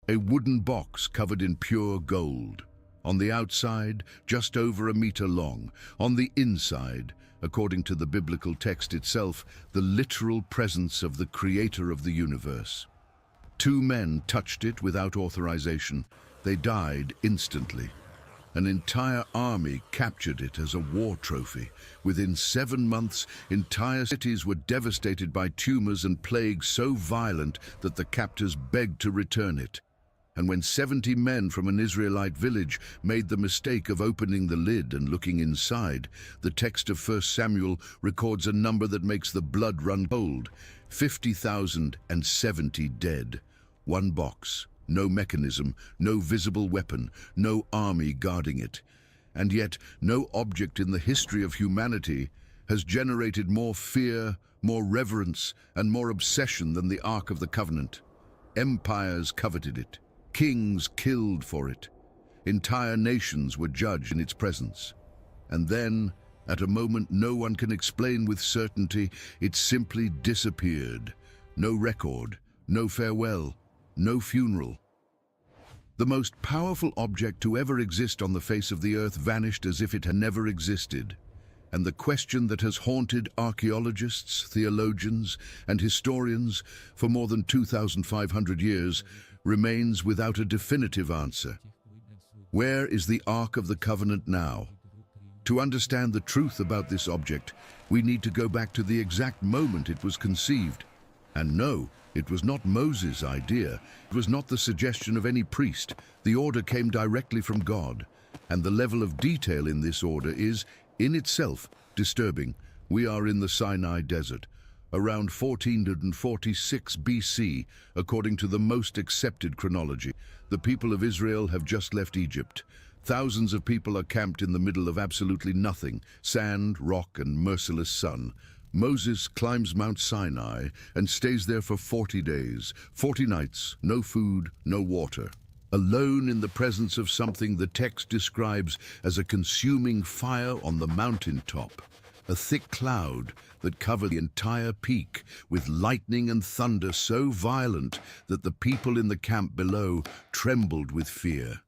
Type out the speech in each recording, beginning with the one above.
A wooden box covered in pure gold. On the outside, just over a meter long. On the inside, according to the biblical text itself, the literal presence of the creator of the universe. 2 men touched it without authorization. They died instantly. An entire army captured it as a war trophy. Within 7 months, entire cities were devastated by tumors and plagues so violent that the captors begged to return it. And when 70 men from an Israelite village made the mistake of opening the lid and looking inside, the text of 1 Samuel records a number that makes the blood run cold. 50,070 dead. 1 box. No mechanism, no visible weapon, no army guarding it. And yet, no object in the history of humanity has generated more fear, more reverence, and more obsession than the Ark of the Covenant. Empires coveted it. Kings killed for it. Entire nations were judged in its presence. And then, at a moment no one can explain with certainty, it simply disappeared. No record, no farewell, no funeral. The most powerful object to ever exist on the face of the earth vanished as if it had never existed. And the question that has haunted archaeologists, theologians, and historians for more than 2,500 years remains without a definitive answer. Where is the Ark of the Covenant now? To understand the truth about this object, we need to go back to the exact moment it was conceived. And no, it was not Moses' idea. It was not the suggestion of any priest. The order came directly from God. And the level of detail in this order is, in itself, disturbing. We are in the Sinai Desert, around 1446 BC, according to the most accepted chronology. The people of Israel have just left Egypt. Thousands of people are camped in the middle of absolutely nothing, sand, rock, and merciless sun. Moses climbs Mount Sinai and stays there for 40 days, 40 nights, no food, no water. Alone in the presence of something the text describes as a consuming fire on the mountaintop, a thick cloud that covered the entire peak with lightning and thunder so violent that the people in the camp below trembled with fear.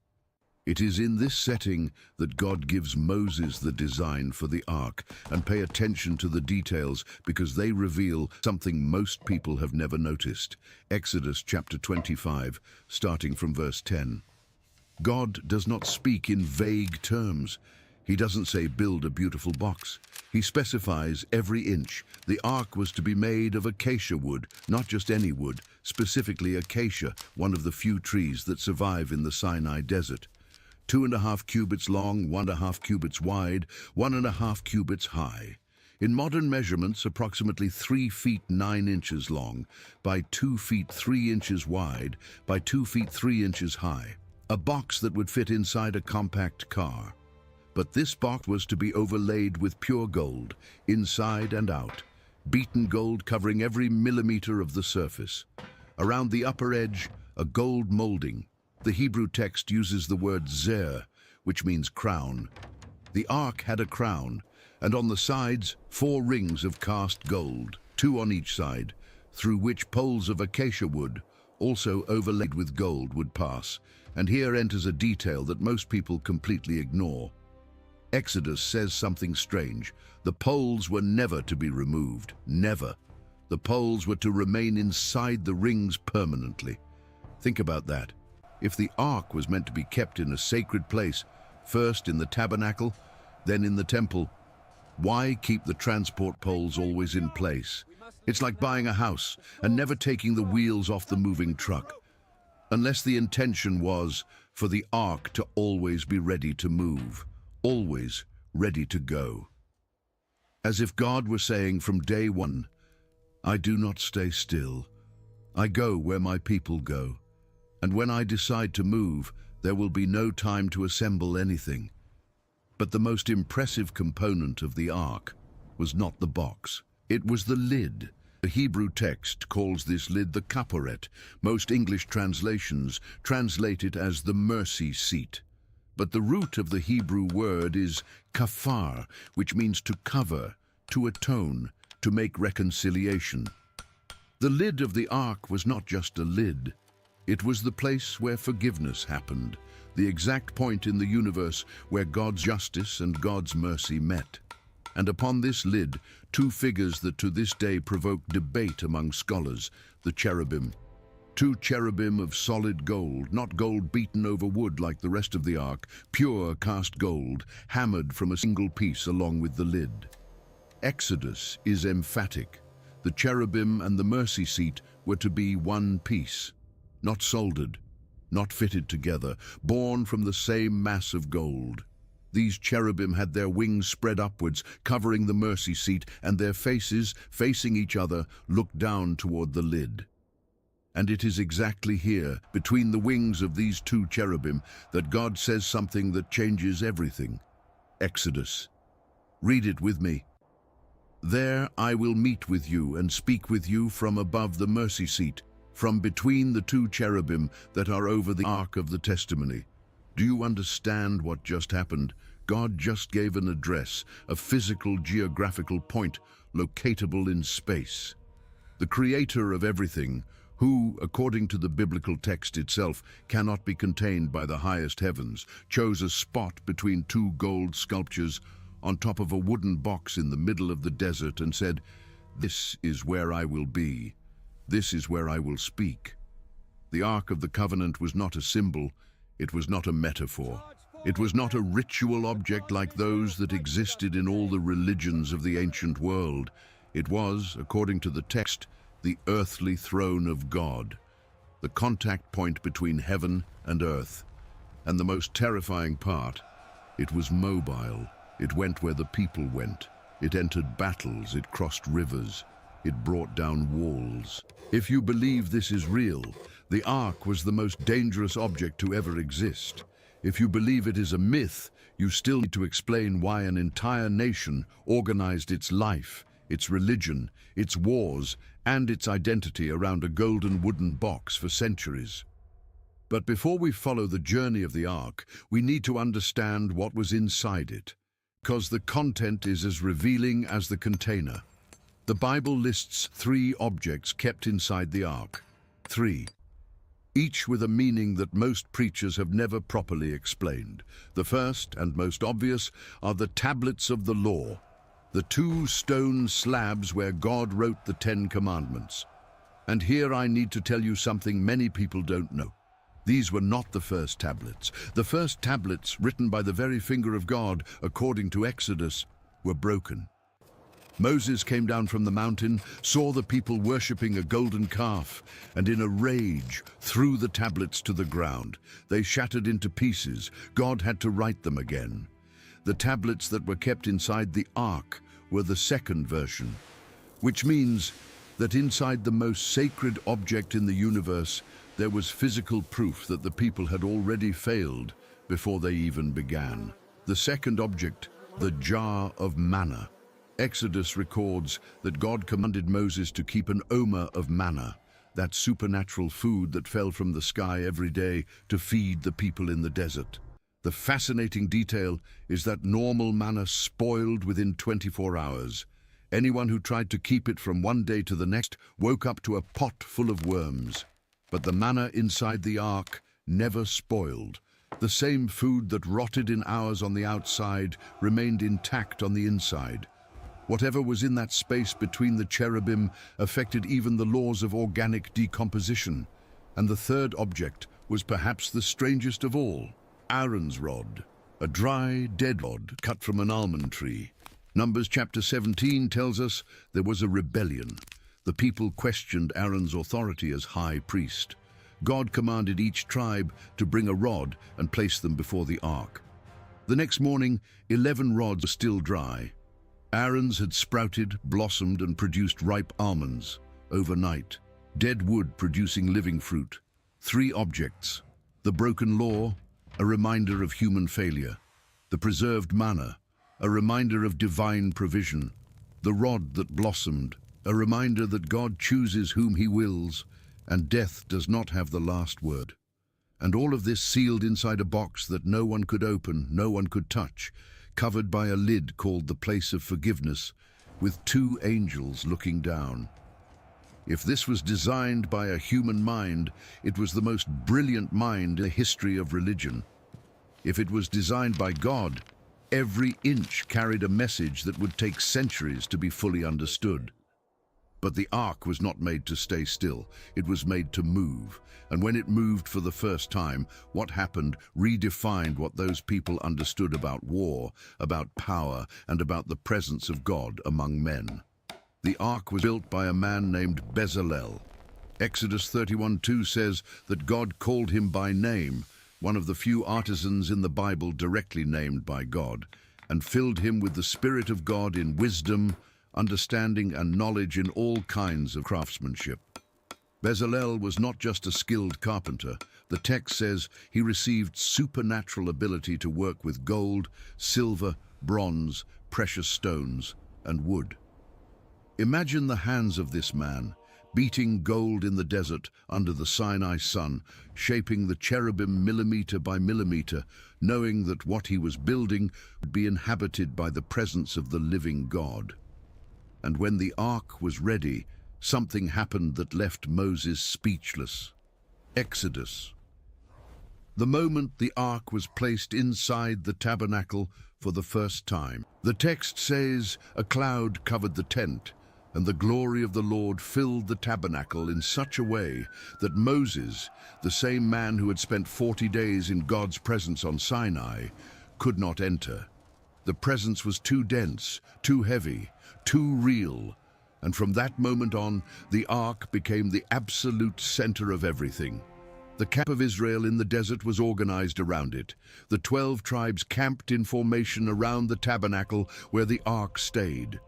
It is in this setting that God gives Moses the design for the ark, and pay attention to the details because they reveal something most people have never noticed. Exodus chapter 25, starting from verse 10. God does not speak in vague terms. He doesn't say build a beautiful box. He specifies every inch. The ark was to be made of acacia wood, not just any wood, specifically acacia, one of the few trees that survive in the Sinai Desert. 2.5 cubits long, 1.5 cubits wide, 1.5 cubits high. In modern measurements, approximately 3 feet 9 inches long, by 2 feet 3 inches wide, by 2 feet 3 inches high. A box that would fit inside a compact car. But this box was to be overlaid with pure gold, inside and out. Beaten gold covering every millimeter of the surface. Around the upper edge, a gold molding. The Hebrew text uses the word zer, which means crown. The ark had a crown, and on the sides 4 rings of cast gold, 2 on each side, through which poles of acacia wood, also overlaid with gold, would pass. And here enters a detail that most people completely ignore. Exodus says something strange. The poles were never to be removed, never. The poles were to remain inside the rings permanently. Think about that. If the ark was meant to be kept in a sacred place, first in the tabernacle, then in the temple, why keep the transport poles always in place? It's like buying a house and never taking the wheels off the moving truck. Unless the intention was for the ark to always be ready to move, always ready to go. As if God were saying from day one, I do not stay still. I go where my people go. And when I decide to move, there will be no time to assemble anything. But the most impressive component of the ark was not the box. It was the lid. The Hebrew text calls this lid the kaporet. Most English translations translate it as the mercy seat. But the root of the Hebrew word is kafar, which means to cover, to atone, to make reconciliation. The lid of the ark was not just a lid. It was the place where forgiveness happened, the exact point in the universe where God's justice and God's mercy met. And upon this lid, two figures that to this day provoke debate among scholars, the cherubim. Two cherubim of solid gold, not gold beaten over wood like the rest of the ark, pure cast gold, hammered from a single piece along with the lid. Exodus is emphatic. The cherubim and the mercy seat were to be one piece, not soldered, not fitted together, born from the same mass of gold. These cherubim had their wings spread upwards, covering the mercy seat, and their faces, facing each other, looked down toward the lid. And it is exactly here, between the wings of these two cherubim, that God says something that changes everything. Exodus. Read it with me. There I will meet with you and speak with you from above the mercy seat, from between the two cherubim that are over the ark of the testimony. Do you understand what just happened? God just gave an address, a physical geographical point, locatable in space. The creator of everything, who, according to the biblical text itself, cannot be contained by the highest heavens, chose a spot between two gold sculptures on top of a wooden box in the middle of the desert and said, "This is where I will be. This is where I will speak." The Ark of the Covenant was not a symbol, it was not a metaphor. It was not a ritual object like those that existed in all the religions of the ancient world. It was, according to the text, the earthly throne of God, the contact point between heaven and earth. And the most terrifying part, it was mobile. It went where the people went. It entered battles, it crossed rivers, it brought down walls. If you believe this is real, the Ark was the most dangerous object to ever exist. If you believe it is a myth, you still need to explain why an entire nation organized its life, its religion, its wars, and its identity around a golden wooden box for centuries. But before we follow the journey of the Ark, we need to understand what was inside it, because the content is as revealing as the container. The Bible lists 3 objects kept inside the Ark. 3. Each with a meaning that most preachers have never properly explained. The first and most obvious are the tablets of the law, the 2 stone slabs where God wrote the 10 Commandments. And here I need to tell you something many people don't know. These were not the first tablets. The first tablets, written by the very finger of God, according to Exodus, were broken. Moses came down from the mountain, saw the people worshipping a golden calf, and in a rage threw the tablets to the ground. They shattered into pieces. God had to write them again. The tablets that were kept inside the Ark were the second version, which means that inside the most sacred object in the universe, there was physical proof that the people had already failed before they even began. The second object, the jar of manna. Exodus records that God commanded Moses to keep an omer of manna, that supernatural food that fell from the sky every day to feed the people in the desert. The fascinating detail is that normal manna spoiled within 24 hours. Anyone who tried to keep it from one day to the next woke up to a pot full of worms. But the manna inside the Ark never spoiled. The same food that rotted in hours on the outside remained intact on the inside. Whatever was in that space between the cherubim affected even the laws of organic decomposition. And the third object was perhaps the strangest of all, Aaron's rod, a dry, dead rod cut from an almond tree. Numbers chapter 17 tells us there was a rebellion. The people questioned Aaron's authority as high priest. God commanded each tribe to bring a rod and place them before the ark. The next morning, 11 rods were still dry. Aaron's had sprouted, blossomed, and produced ripe almonds. Overnight, dead wood producing living fruit. 3 objects: the broken law, a reminder of human failure; the preserved manna, a reminder of divine provision; the rod that blossomed, a reminder that God chooses whom he wills, and death does not have the last word. And all of this sealed inside a box that no one could open, no one could touch, covered by a lid called the place of forgiveness, with 2 angels looking down. If this was designed by a human mind, it was the most brilliant mind in the history of religion. If it was designed by God, every inch carried a message that would take centuries to be fully understood. But the ark was not made to stay still. It was made to move. And when it moved for the first time, what happened redefined what those people understood about war, about power, and about the presence of God among men. The ark was built by a man named Bezalel. Exodus 31:2 says that God called him by name, one of the few artisans in the Bible directly named by God, and filled him with the Spirit of God in wisdom, understanding, and knowledge in all kinds of craftsmanship. Bezalel was not just a skilled carpenter. The text says he received supernatural ability to work with gold, silver, bronze, precious stones, and wood. Imagine the hands of this man, beating gold in the desert under the Sinai sun, shaping the cherubim millimeter by millimeter, knowing that what he was building would be inhabited by the presence of the living God. And when the ark was ready, something happened that left Moses speechless. Exodus. The moment the ark was placed inside the tabernacle for the first time, the text says a cloud covered the tent, and the glory of the Lord filled the tabernacle in such a way that Moses, the same man who had spent 40 days in God's presence on Sinai, could not enter. The presence was too dense, too heavy, too real, and from that moment on, the ark became the absolute center of everything. The camp of Israel in the desert was organized around it. The 12 tribes camped in formation around the tabernacle where the ark stayed.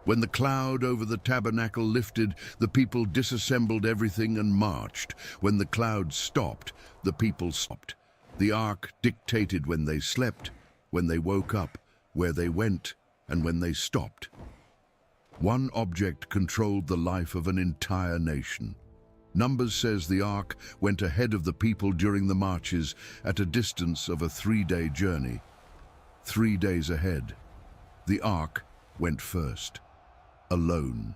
When the cloud over the tabernacle lifted, the people disassembled everything and marched. When the cloud stopped, the people stopped. The ark dictated when they slept, when they woke up, where they went, and when they stopped. One object controlled the life of an entire nation. Numbers says the ark went ahead of the people during the marches at a distance of a 3-day journey. 3 days ahead. The ark went first, alone,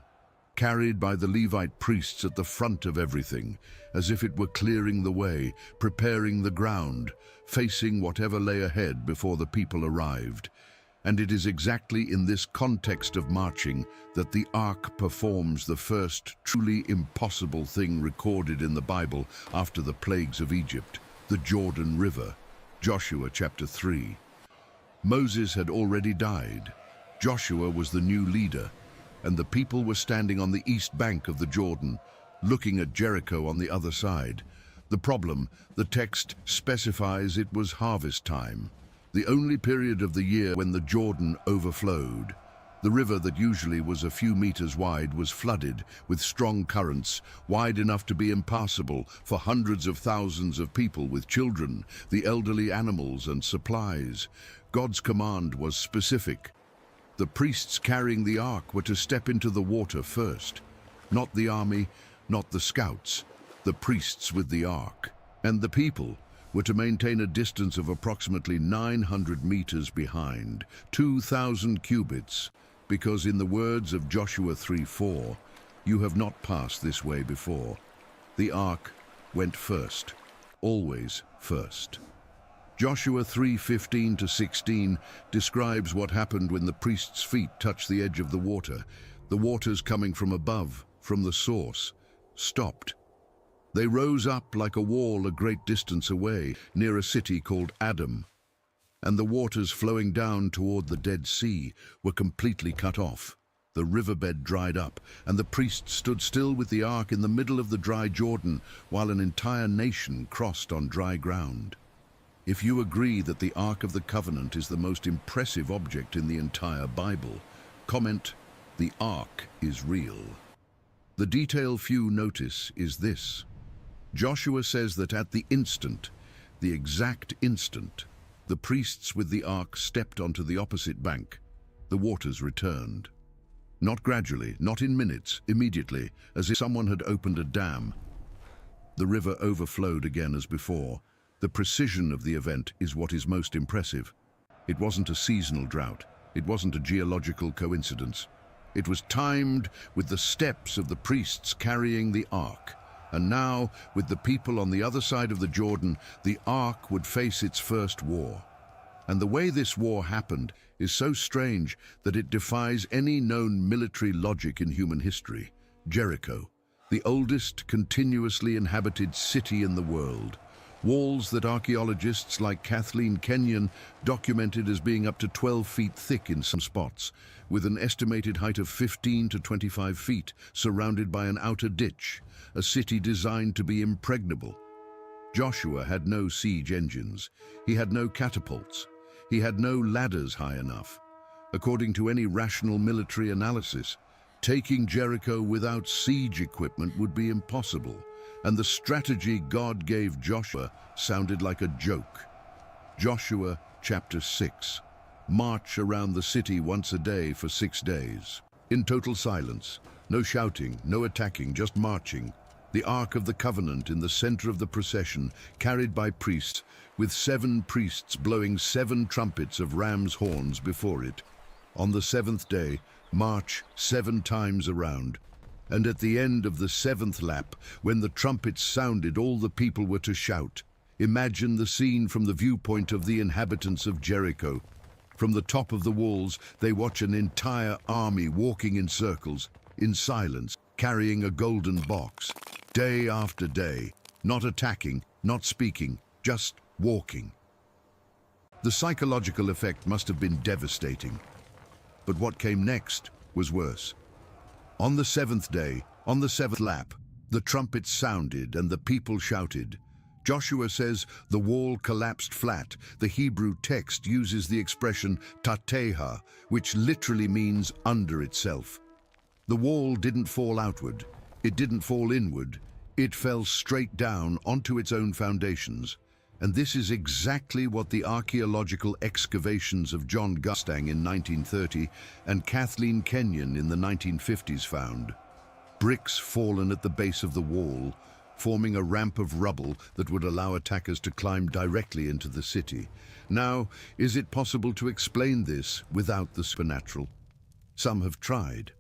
carried by the Levite priests at the front of everything, as if it were clearing the way, preparing the ground, facing whatever lay ahead before the people arrived. And it is exactly in this context of marching that the ark performs the first truly impossible thing recorded in the Bible after the plagues of Egypt, the Jordan River, Joshua chapter 3. Moses had already died. Joshua was the new leader, and the people were standing on the east bank of the Jordan, looking at Jericho on the other side. The problem, the text specifies it was harvest time, the only period of the year when the Jordan overflowed. The river that usually was a few meters wide was flooded with strong currents, wide enough to be impassable for hundreds of thousands of people with children, the elderly, animals, and supplies. God's command was specific. The priests carrying the ark were to step into the water first. Not the army, not the scouts, the priests with the ark. And the people were to maintain a distance of approximately 900 meters behind, 2,000 cubits, because in the words of Joshua 3:4, you have not passed this way before. The ark went first, always first. Joshua 3:15-16 describes what happened when the priest's feet touched the edge of the water. The waters coming from above, from the source, stopped. They rose up like a wall a great distance away, near a city called Adam. And the waters flowing down toward the Dead Sea were completely cut off. The riverbed dried up, and the priests stood still with the ark in the middle of the dry Jordan, while an entire nation crossed on dry ground. If you agree that the Ark of the Covenant is the most impressive object in the entire Bible, comment, "The Ark is real." The detail few notice is this. Joshua says that at the instant, the exact instant, the priests with the ark stepped onto the opposite bank, the waters returned. Not gradually, not in minutes, immediately, as if someone had opened a dam. The river overflowed again as before. The precision of the event is what is most impressive. It wasn't a seasonal drought. It wasn't a geological coincidence. It was timed with the steps of the priests carrying the ark. And now, with the people on the other side of the Jordan, the ark would face its first war. And the way this war happened is so strange that it defies any known military logic in human history. Jericho, the oldest continuously inhabited city in the world. Walls that archaeologists like Kathleen Kenyon documented as being up to 12 feet thick in some spots, with an estimated height of 15 to 25 feet, surrounded by an outer ditch, a city designed to be impregnable. Joshua had no siege engines. He had no catapults. He had no ladders high enough. According to any rational military analysis, taking Jericho without siege equipment would be impossible, and the strategy God gave Joshua sounded like a joke. Joshua chapter 6. March around the city once a day for 6 days. In total silence, no shouting, no attacking, just marching. The Ark of the Covenant in the center of the procession, carried by priests, with 7 priests blowing 7 trumpets of ram's horns before it. On the 7th day, march 7 times around. And at the end of the 7th lap, when the trumpets sounded, all the people were to shout. Imagine the scene from the viewpoint of the inhabitants of Jericho. From the top of the walls, they watch an entire army walking in circles, in silence, carrying a golden box. Day after day, not attacking, not speaking, just walking. The psychological effect must have been devastating. But what came next was worse. On the 7th day, on the 7th lap, the trumpets sounded and the people shouted. Joshua says the wall collapsed flat. The Hebrew text uses the expression tateha, which literally means under itself. The wall didn't fall outward. It didn't fall inward. It fell straight down onto its own foundations. And this is exactly what the archaeological excavations of John Gustang in 1930 and Kathleen Kenyon in the 1950s found. Bricks fallen at the base of the wall, forming a ramp of rubble that would allow attackers to climb directly into the city. Now, is it possible to explain this without the supernatural? Some have tried.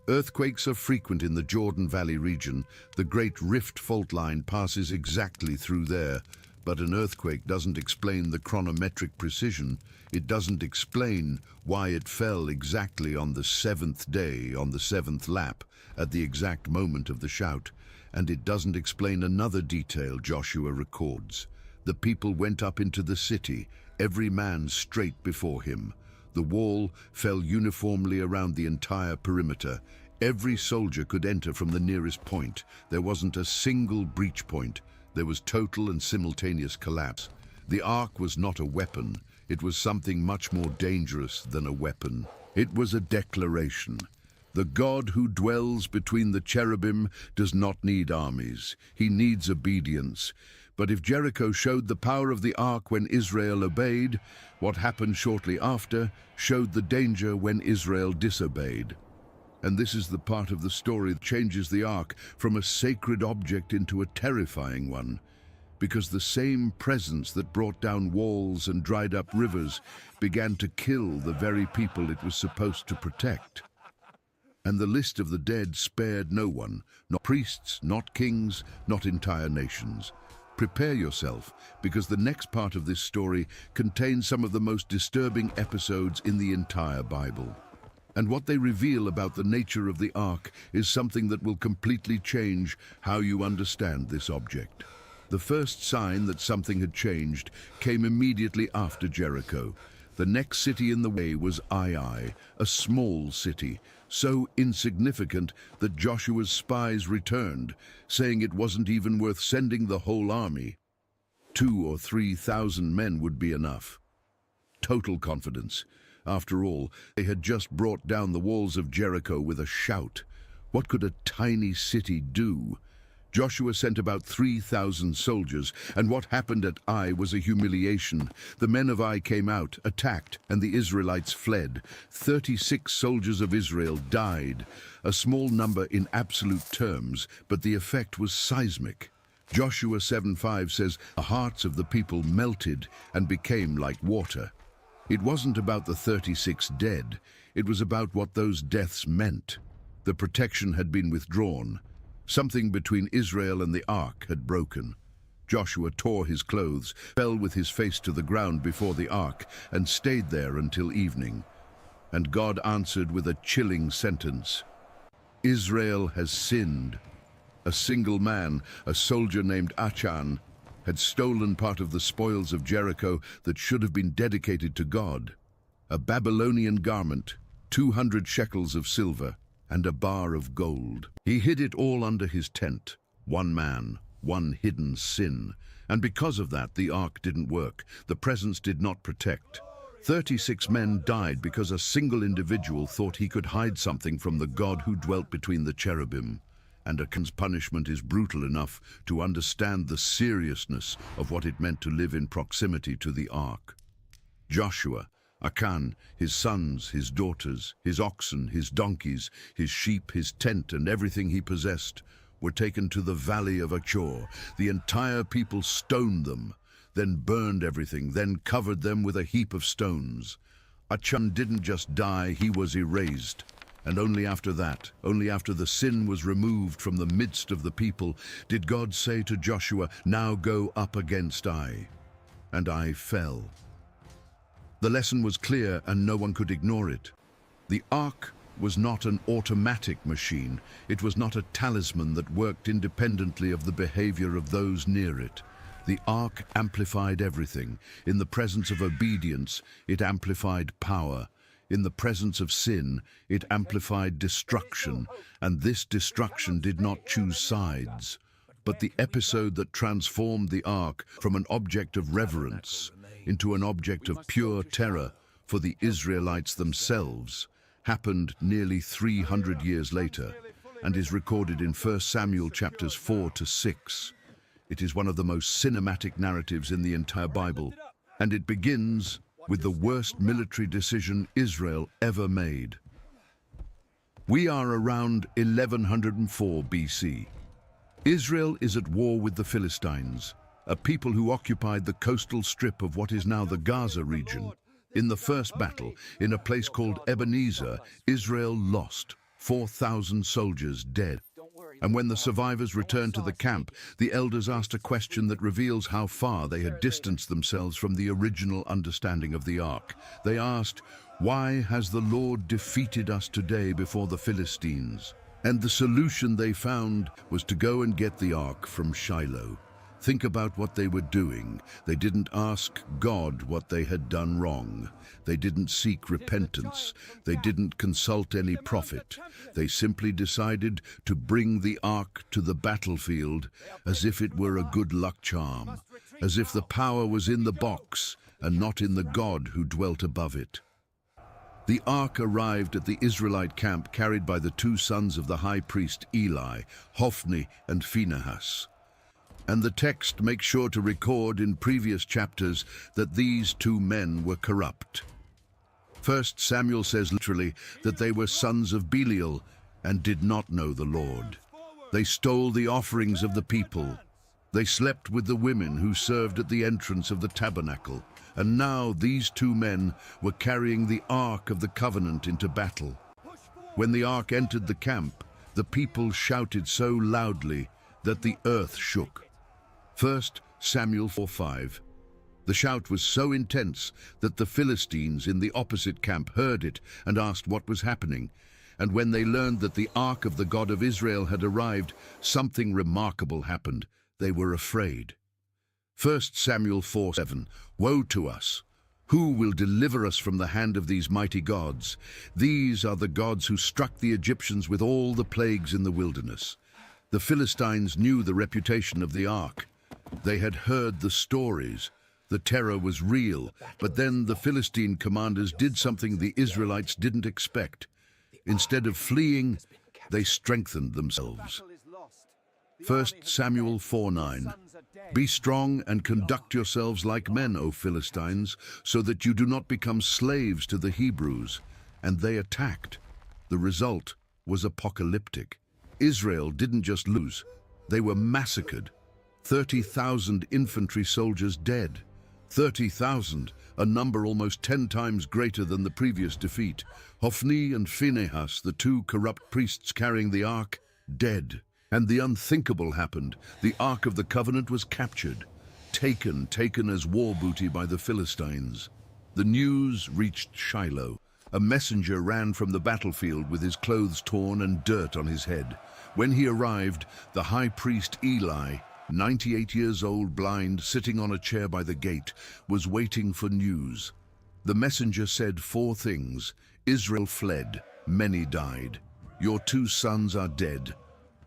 Earthquakes are frequent in the Jordan Valley region. The Great Rift Fault Line passes exactly through there. But an earthquake doesn't explain the chronometric precision. It doesn't explain why it fell exactly on the 7th day, on the 7th lap, at the exact moment of the shout. And it doesn't explain another detail Joshua records. The people went up into the city, every man straight before him. The wall fell uniformly around the entire perimeter. Every soldier could enter from the nearest point. There wasn't a single breach point. There was total and simultaneous collapse. The ark was not a weapon. It was something much more dangerous than a weapon. It was a declaration. The God who dwells between the cherubim does not need armies. He needs obedience. But if Jericho showed the power of the ark when Israel obeyed, what happened shortly after showed the danger when Israel disobeyed. And this is the part of the story that changes the ark from a sacred object into a terrifying one, because the same presence that brought down walls and dried up rivers began to kill the very people it was supposed to protect. And the list of the dead spared no one, not priests, not kings, not entire nations. Prepare yourself, because the next part of this story contains some of the most disturbing episodes in the entire Bible. And what they reveal about the nature of the ark is something that will completely change how you understand this object. The first sign that something had changed came immediately after Jericho. The next city in the way was Ai, a small city, so insignificant that Joshua's spies returned, saying it wasn't even worth sending the whole army. 2,000 or 3,000 men would be enough. Total confidence. After all, they had just brought down the walls of Jericho with a shout. What could a tiny city do? Joshua sent about 3,000 soldiers, and what happened at Ai was a humiliation. The men of Ai came out, attacked, and the Israelites fled. 36 soldiers of Israel died, a small number in absolute terms, but the effect was seismic. Joshua 7:5 says, "The hearts of the people melted and became like water." It wasn't about the 36 dead, it was about what those deaths meant. The protection had been withdrawn. Something between Israel and the ark had broken. Joshua tore his clothes, fell with his face to the ground before the ark, and stayed there until evening. And God answered with a chilling sentence. Israel has sinned. A single man, a soldier named Achan, had stolen part of the spoils of Jericho that should have been dedicated to God. A Babylonian garment, 200 shekels of silver, and a bar of gold. He hid it all under his tent. One man, one hidden sin. And because of that, the ark didn't work. The presence did not protect. 36 men died because a single individual thought he could hide something from the God who dwelt between the cherubim. And Achan's punishment is brutal enough to understand the seriousness of what it meant to live in proximity to the ark. Joshua, Achan, his sons, his daughters, his oxen, his donkeys, his sheep, his tent, and everything he possessed were taken to the valley of Achor. The entire people stoned them, then burned everything, then covered them with a heap of stones. Achan didn't just die, he was erased. And only after that, only after the sin was removed from the midst of the people, did God say to Joshua, "Now go up against Ai." And Ai fell. The lesson was clear and no one could ignore it. The ark was not an automatic machine. It was not a talisman that worked independently of the behavior of those near it. The ark amplified everything. In the presence of obedience, it amplified power. In the presence of sin, it amplified destruction, and this destruction did not choose sides. But the episode that transformed the ark from an object of reverence into an object of pure terror for the Israelites themselves happened nearly 300 years later and is recorded in 1 Samuel chapters 4 to 6. It is one of the most cinematic narratives in the entire Bible, and it begins with the worst military decision Israel ever made. We are around 1104 BC. Israel is at war with the Philistines, a people who occupied the coastal strip of what is now the Gaza region. In the first battle, in a place called Ebenezer, Israel lost, 4,000 soldiers dead. And when the survivors returned to the camp, the elders asked a question that reveals how far they had distanced themselves from the original understanding of the ark. They asked, "Why has the Lord defeated us today before the Philistines?" And the solution they found was to go and get the ark from Shiloh. Think about what they were doing. They didn't ask God what they had done wrong. They didn't seek repentance. They didn't consult any prophet. They simply decided to bring the ark to the battlefield as if it were a good luck charm, as if the power was in the box and not in the God who dwelt above it. The ark arrived at the Israelite camp carried by the two sons of the high priest Eli, Hophni and Phinehas. And the text makes sure to record in previous chapters that these two men were corrupt. 1 Samuel says literally that they were sons of Belial and did not know the Lord. They stole the offerings of the people. They slept with the women who served at the entrance of the tabernacle. And now these two men were carrying the Ark of the Covenant into battle. When the Ark entered the camp, the people shouted so loudly that the earth shook. 1 Samuel 4:5. The shout was so intense that the Philistines in the opposite camp heard it and asked what was happening. And when they learned that the ark of the God of Israel had arrived, something remarkable happened. They were afraid. 1 Samuel 4:7. Woe to us! Who will deliver us from the hand of these mighty gods? These are the gods who struck the Egyptians with all the plagues in the wilderness. The Philistines knew the reputation of the ark. They had heard the stories. The terror was real, but then the Philistine commanders did something the Israelites didn't expect. Instead of fleeing, they strengthened themselves. 1 Samuel 4:9. Be strong and conduct yourselves like men, O Philistines, so that you do not become slaves to the Hebrews. And they attacked. The result was apocalyptic. Israel didn't just lose, they were massacred. 30,000 infantry soldiers dead. 30,000, a number almost 10 times greater than the previous defeat. Hophni and Phinehas, the two corrupt priests carrying the ark, dead. And the unthinkable happened. The Ark of the Covenant was captured, taken as war booty by the Philistines. The news reached Shiloh. A messenger ran from the battlefield with his clothes torn and dirt on his head. When he arrived, the high priest Eli, 98 years old, blind, sitting on a chair by the gate, was waiting for news. The messenger said 4 things. Israel fled, many died. Your 2 sons are dead,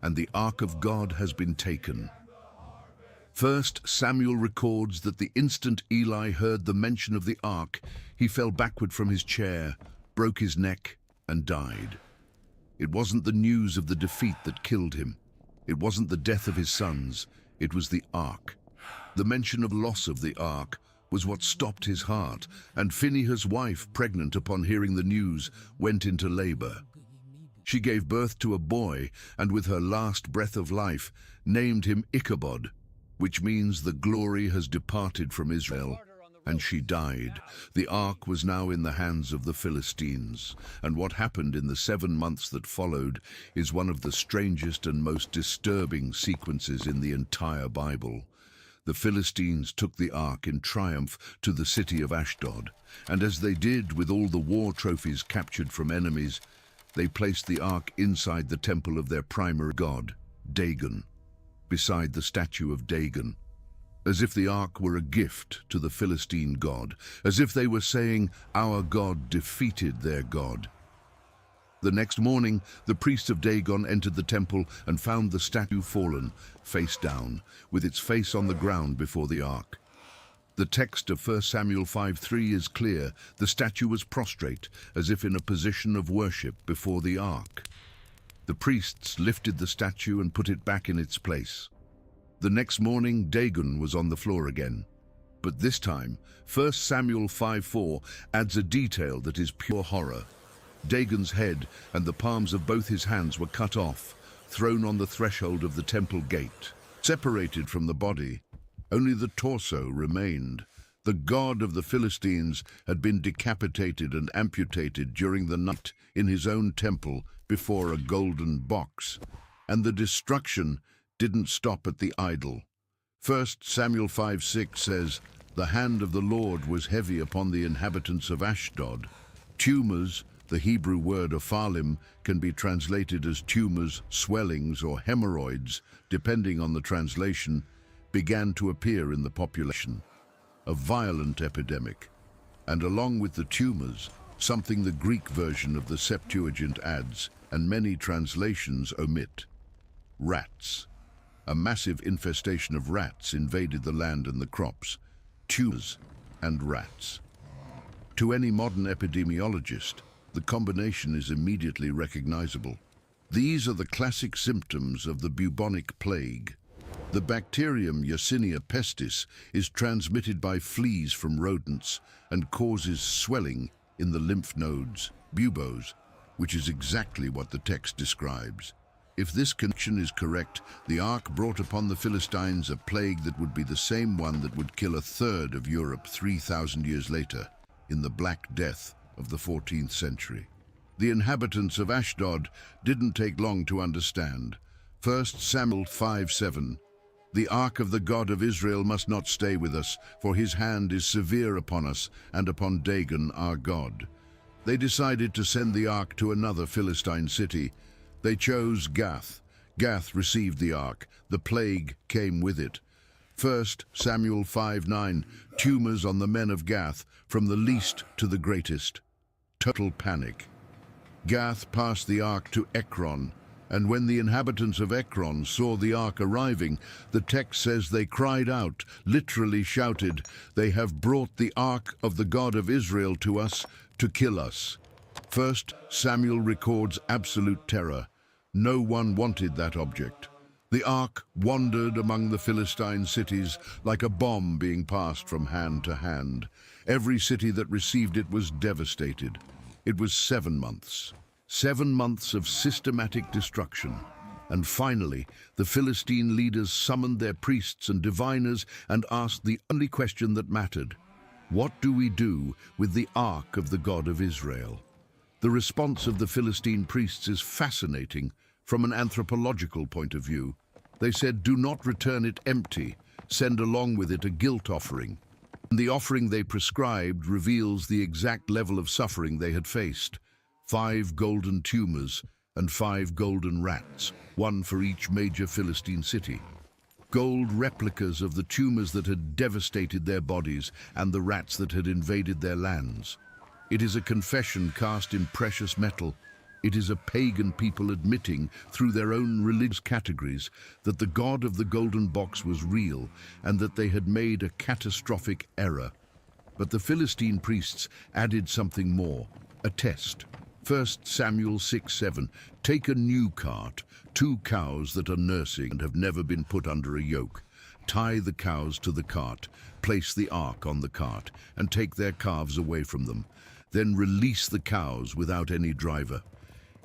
and the Ark of God has been taken. First, Samuel records that the instant Eli heard the mention of the ark, he fell backward from his chair, broke his neck, and died. It wasn't the news of the defeat that killed him. It wasn't the death of his sons. It was the ark. The mention of loss of the ark was what stopped his heart, and Phinehas' wife, pregnant upon hearing the news, went into labor. She gave birth to a boy, and with her last breath of life, named him Ichabod, which means the glory has departed from Israel, and she died. The ark was now in the hands of the Philistines, and what happened in the 7 months that followed is one of the strangest and most disturbing sequences in the entire Bible. The Philistines took the ark in triumph to the city of Ashdod, and as they did with all the war trophies captured from enemies, they placed the ark inside the temple of their primary god, Dagon, beside the statue of Dagon, as if the ark were a gift to the Philistine god, as if they were saying, "Our God defeated their God." The next morning, the priests of Dagon entered the temple and found the statue fallen, face down, with its face on the ground before the ark. The text of 1 Samuel 5:3 is clear. The statue was prostrate, as if in a position of worship before the ark. The priests lifted the statue and put it back in its place. The next morning, Dagon was on the floor again. But this time, 1 Samuel 5:4 adds a detail that is pure horror. Dagon's head and the palms of both his hands were cut off, thrown on the threshold of the temple gate. Separated from the body, only the torso remained. The god of the Philistines had been decapitated and amputated during the night in his own temple before a golden box. And the destruction didn't stop at the idol. 1 Samuel 5:6 says, "The hand of the Lord was heavy upon the inhabitants of Ashdod." Tumors, the Hebrew word ophalim, can be translated as tumors, swellings, or hemorrhoids, depending on the translation, began to appear in the population. A violent epidemic. And along with the tumors, something the Greek version of the Septuagint adds, and many translations omit: rats. A massive infestation of rats invaded the land and the crops. Tumors and rats. To any modern epidemiologist, the combination is immediately recognizable. These are the classic symptoms of the bubonic plague. The bacterium Yersinia pestis is transmitted by fleas from rodents and causes swelling in the lymph nodes, buboes, which is exactly what the text describes. If this connection is correct, the ark brought upon the Philistines a plague that would be the same one that would kill a third of Europe 3,000 years later, in the Black Death of the 14th century. The inhabitants of Ashdod didn't take long to understand. 1 Samuel 5:7. "The ark of the God of Israel must not stay with us, for his hand is severe upon us and upon Dagon our God." They decided to send the ark to another Philistine city. They chose Gath. Gath received the ark. The plague came with it. 1 Samuel 5:9. Tumors on the men of Gath, from the least to the greatest. Total panic. Gath passed the ark to Ekron, and when the inhabitants of Ekron saw the ark arriving, the text says they cried out, literally shouted, "They have brought the ark of the God of Israel to us to kill us." 1 Samuel records absolute terror. No one wanted that object. The ark wandered among the Philistine cities like a bomb being passed from hand to hand. Every city that received it was devastated. It was 7 months. 7 months of systematic destruction. And finally, the Philistine leaders summoned their priests and diviners and asked the only question that mattered. What do we do with the Ark of the God of Israel? The response of the Philistine priests is fascinating from an anthropological point of view. They said, "Do not return it empty, send along with it a guilt offering." And the offering they prescribed reveals the exact level of suffering they had faced. 5 golden tumors and 5 golden rats, one for each major Philistine city. Gold replicas of the tumors that had devastated their bodies and the rats that had invaded their lands. It is a confession cast in precious metal. It is a pagan people admitting, through their own religious categories, that the God of the golden box was real and that they had made a catastrophic error. But the Philistine priests added something more, a test. 1 Samuel 6:7, take a new cart, 2 cows that are nursing and have never been put under a yoke. Tie the cows to the cart, place the ark on the cart, and take their calves away from them. Then release the cows without any driver.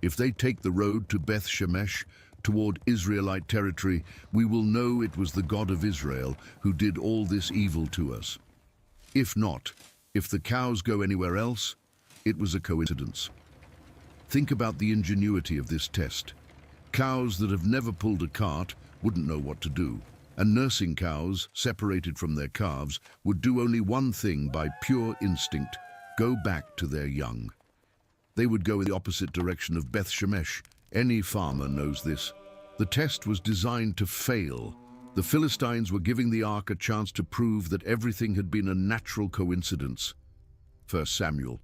If they take the road to Beth Shemesh, toward Israelite territory, we will know it was the God of Israel who did all this evil to us. If not, if the cows go anywhere else, it was a coincidence. Think about the ingenuity of this test. Cows that have never pulled a cart wouldn't know what to do, and nursing cows, separated from their calves, would do only one thing by pure instinct: go back to their young. They would go in the opposite direction of Beth Shemesh. Any farmer knows this. The test was designed to fail. The Philistines were giving the ark a chance to prove that everything had been a natural coincidence. 1 Samuel.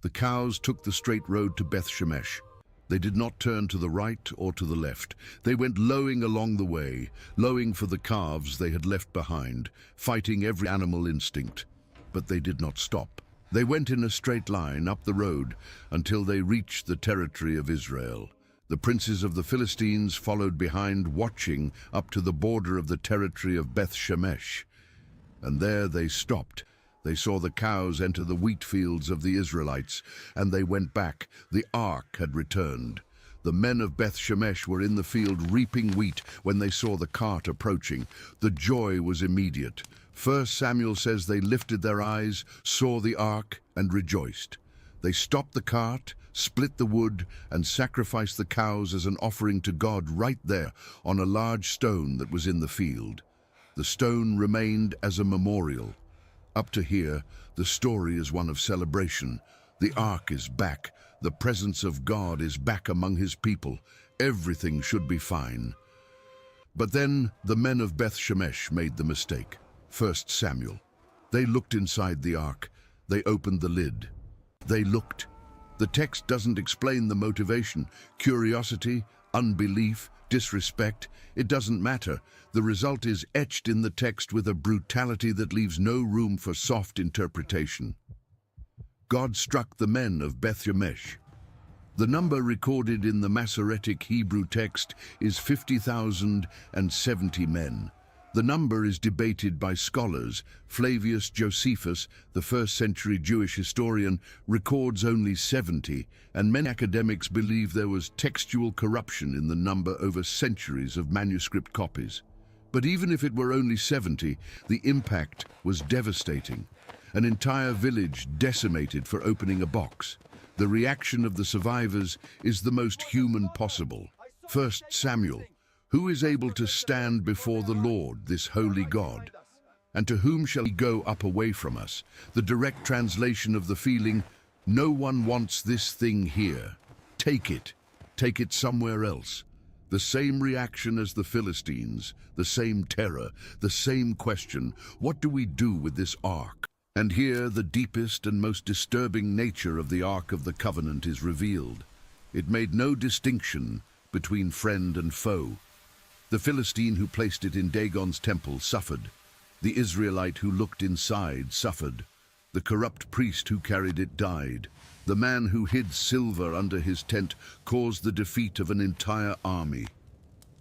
The cows took the straight road to Beth Shemesh. They did not turn to the right or to the left. They went lowing along the way, lowing for the calves they had left behind, fighting every animal instinct. But they did not stop. They went in a straight line up the road until they reached the territory of Israel. The princes of the Philistines followed behind, watching up to the border of the territory of Beth Shemesh. And there they stopped. They saw the cows enter the wheat fields of the Israelites, and they went back. The ark had returned. The men of Beth Shemesh were in the field reaping wheat when they saw the cart approaching. The joy was immediate. 1 Samuel says they lifted their eyes, saw the ark, and rejoiced. They stopped the cart, split the wood, and sacrificed the cows as an offering to God right there on a large stone that was in the field. The stone remained as a memorial. Up to here, the story is one of celebration. The ark is back. The presence of God is back among his people. Everything should be fine. But then the men of Beth Shemesh made the mistake. 1 Samuel. They looked inside the ark. They opened the lid. They looked. The text doesn't explain the motivation. Curiosity, unbelief, disrespect. It doesn't matter. The result is etched in the text with a brutality that leaves no room for soft interpretation. God struck the men of Beth Shemesh. The number recorded in the Masoretic Hebrew text is 50,070 men. The number is debated by scholars. Flavius Josephus, the first-century Jewish historian, records only 70, and many academics believe there was textual corruption in the number over centuries of manuscript copies. But even if it were only 70, the impact was devastating. An entire village decimated for opening a box. The reaction of the survivors is the most human possible. 1 Samuel. Who is able to stand before the Lord, this holy God? And to whom shall he go up away from us? The direct translation of the feeling, no one wants this thing here. Take it somewhere else. The same reaction as the Philistines, the same terror, the same question, what do we do with this ark? And here the deepest and most disturbing nature of the Ark of the Covenant is revealed. It made no distinction between friend and foe. The Philistine who placed it in Dagon's temple suffered. The Israelite who looked inside suffered. The corrupt priest who carried it died. The man who hid silver under his tent caused the defeat of an entire army.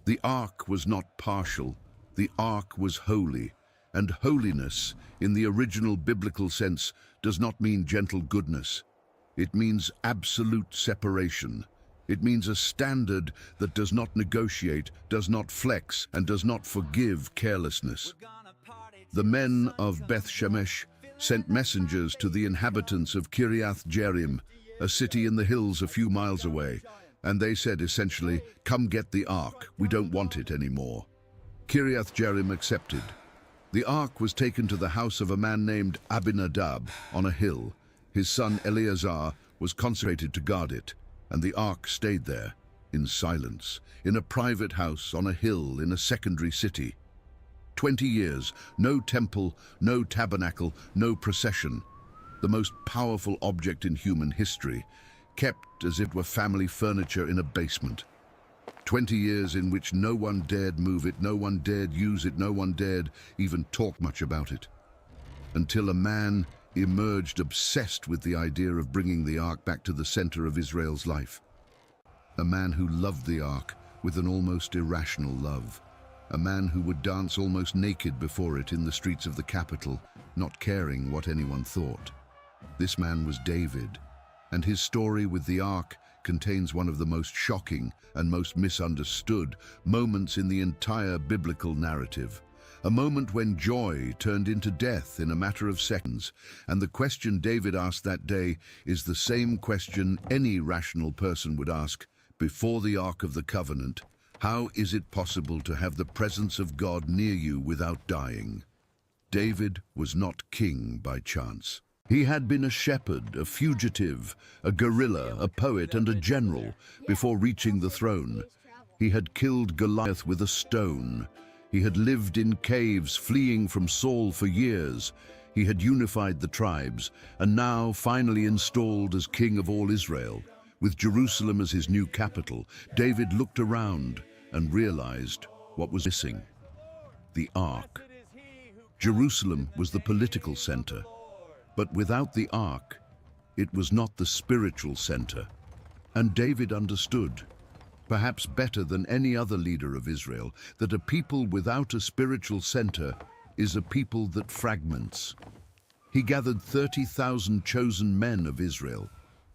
The ark was not partial. The ark was holy. And holiness, in the original biblical sense, does not mean gentle goodness. It means absolute separation. It means a standard that does not negotiate, does not flex, and does not forgive carelessness. The men of Beth Shemesh sent messengers to the inhabitants of Kiriath Jearim, a city in the hills a few miles away, and they said essentially, "Come get the ark, we don't want it anymore." Kiriath Jearim accepted. The ark was taken to the house of a man named Abinadab on a hill. His son Eleazar was consecrated to guard it, and the ark stayed there, in silence, in a private house on a hill in a secondary city. 20 years, no temple, no tabernacle, no procession. The most powerful object in human history, kept as it were family furniture in a basement. 20 years in which no one dared move it, no one dared use it, no one dared even talk much about it. Until a man emerged obsessed with the idea of bringing the ark back to the center of Israel's life. A man who loved the ark with an almost irrational love. A man who would dance almost naked before it in the streets of the capital, not caring what anyone thought. This man was David, and his story with the ark contains one of the most shocking and most misunderstood moments in the entire biblical narrative. A moment when joy turned into death in a matter of seconds, and the question David asked that day is the same question any rational person would ask before the Ark of the Covenant. How is it possible to have the presence of God near you without dying? David was not king by chance. He had been a shepherd, a fugitive, a guerrilla, a poet, and a general before reaching the throne. He had killed Goliath with a stone. He had lived in caves, fleeing from Saul for years. He had unified the tribes, and now finally installed as king of all Israel. With Jerusalem as his new capital, David looked around and realized what was missing: the ark. Jerusalem was the political center, but without the ark, it was not the spiritual center. And David understood, perhaps better than any other leader of Israel, that a people without a spiritual center is a people that fragments. He gathered 30,000 chosen men of Israel.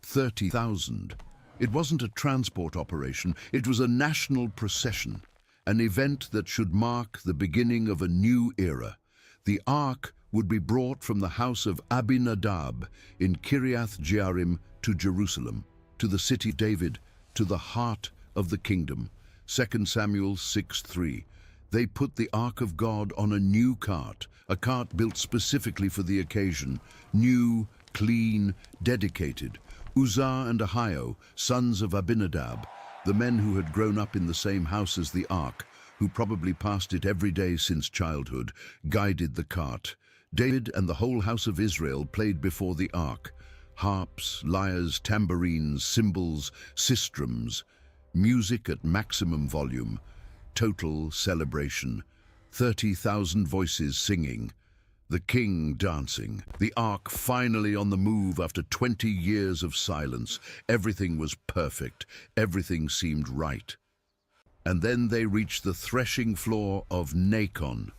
30,000. It wasn't a transport operation, it was a national procession, an event that should mark the beginning of a new era. The ark would be brought from the house of Abinadab in Kiriath Jearim to Jerusalem, to the city of David, to the heart of the kingdom. 2 Samuel 6:3. They put the ark of God on a new cart, a cart built specifically for the occasion, new, clean, dedicated. Uzzah and Ahio, sons of Abinadab, the men who had grown up in the same house as the ark, who probably passed it every day since childhood, guided the cart. David and the whole house of Israel played before the ark. Harps, lyres, tambourines, cymbals, sistrums, music at maximum volume, total celebration. 30,000 voices singing, the king dancing, the ark finally on the move after 20 years of silence. Everything was perfect, everything seemed right. And then they reached the threshing floor of Nacon,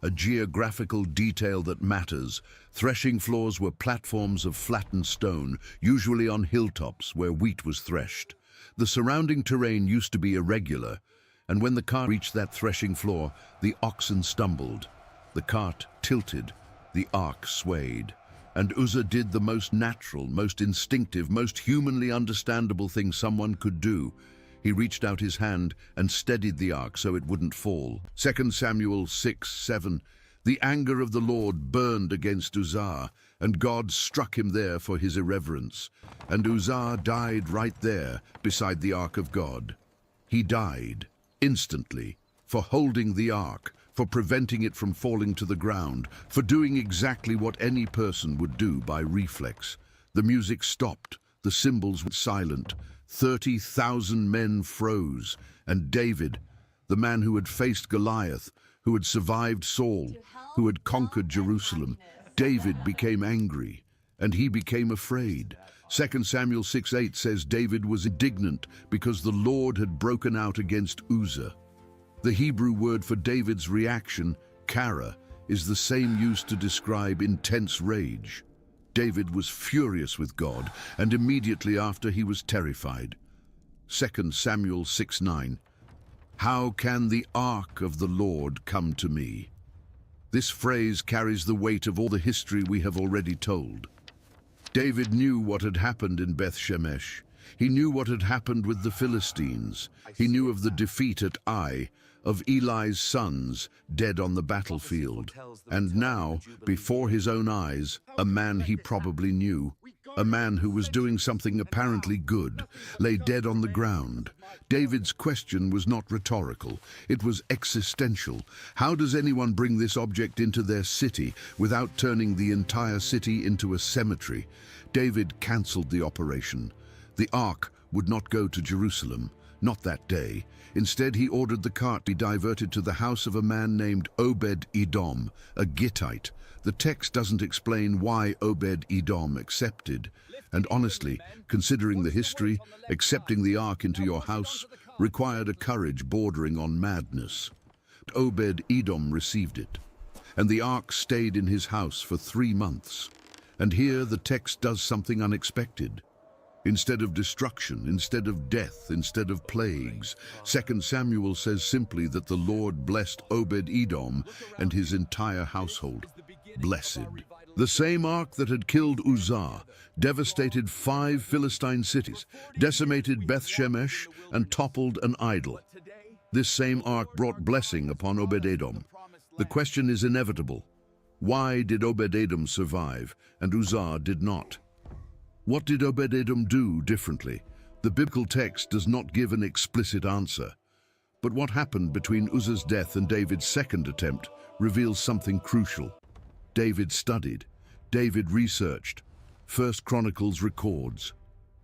a geographical detail that matters. Threshing floors were platforms of flattened stone, usually on hilltops where wheat was threshed. The surrounding terrain used to be irregular, and when the cart reached that threshing floor, the oxen stumbled. The cart tilted, the ark swayed, and Uzzah did the most natural, most instinctive, most humanly understandable thing someone could do. He reached out his hand and steadied the ark so it wouldn't fall. 2 Samuel 6:7. The anger of the Lord burned against Uzzah, and God struck him there for his irreverence. And Uzzah died right there beside the ark of God. He died instantly for holding the ark, for preventing it from falling to the ground, for doing exactly what any person would do by reflex. The music stopped, the cymbals went silent, 30,000 men froze, and David, the man who had faced Goliath, who had survived Saul, who had conquered Jerusalem, David became angry, and he became afraid. 2 Samuel 6:8 says David was indignant because the Lord had broken out against Uzzah. The Hebrew word for David's reaction, kara, is the same used to describe intense rage. David was furious with God, and immediately after he was terrified. 2 Samuel 6:9. How can the ark of the Lord come to me? This phrase carries the weight of all the history we have already told. David knew what had happened in Beth Shemesh. He knew what had happened with the Philistines. He knew of the defeat at Ai, of Eli's sons dead on the battlefield. And now, before his own eyes, a man he probably knew, a man who was doing something apparently good, lay dead on the ground. David's question was not rhetorical, it was existential. How does anyone bring this object into their city without turning the entire city into a cemetery? David cancelled the operation. The ark would not go to Jerusalem, not that day. Instead, he ordered the cart be diverted to the house of a man named Obed-Edom, a Gittite. The text doesn't explain why Obed-Edom accepted. And honestly, considering the history, accepting the ark into your house required a courage bordering on madness. Obed-Edom received it, and the ark stayed in his house for 3 months. And here the text does something unexpected. Instead of destruction, instead of death, instead of plagues, 2 Samuel says simply that the Lord blessed Obed-Edom and his entire household. Blessed. The same ark that had killed Uzzah, devastated 5 Philistine cities, decimated Beth Shemesh, and toppled an idol. This same ark brought blessing upon Obed-Edom. The question is inevitable. Why did Obed-Edom survive and Uzzah did not? What did Obed-Edom do differently? The biblical text does not give an explicit answer. But what happened between Uzzah's death and David's second attempt reveals something crucial. David studied. David researched. 1 Chronicles records.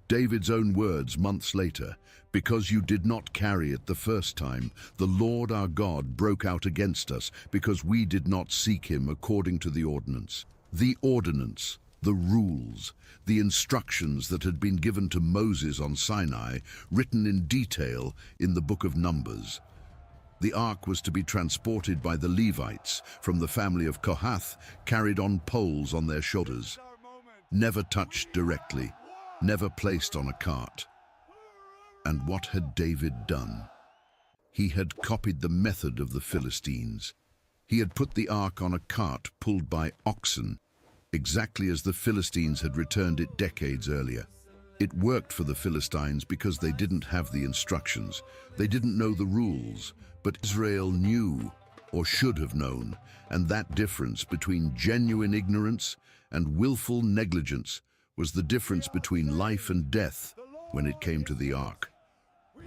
David's own words months later, "Because you did not carry it the first time, the Lord our God broke out against us because we did not seek him according to the ordinance." The ordinance, the rules, the instructions that had been given to Moses on Sinai, written in detail in the book of Numbers. The ark was to be transported by the Levites from the family of Kohath, carried on poles on their shoulders, never touched directly, never placed on a cart. And what had David done? He had copied the method of the Philistines. He had put the ark on a cart pulled by oxen, exactly as the Philistines had returned it decades earlier. It worked for the Philistines because they didn't have the instructions. They didn't know the rules, but Israel knew, or should have known, and that difference between genuine ignorance and willful negligence was the difference between life and death when it came to the ark.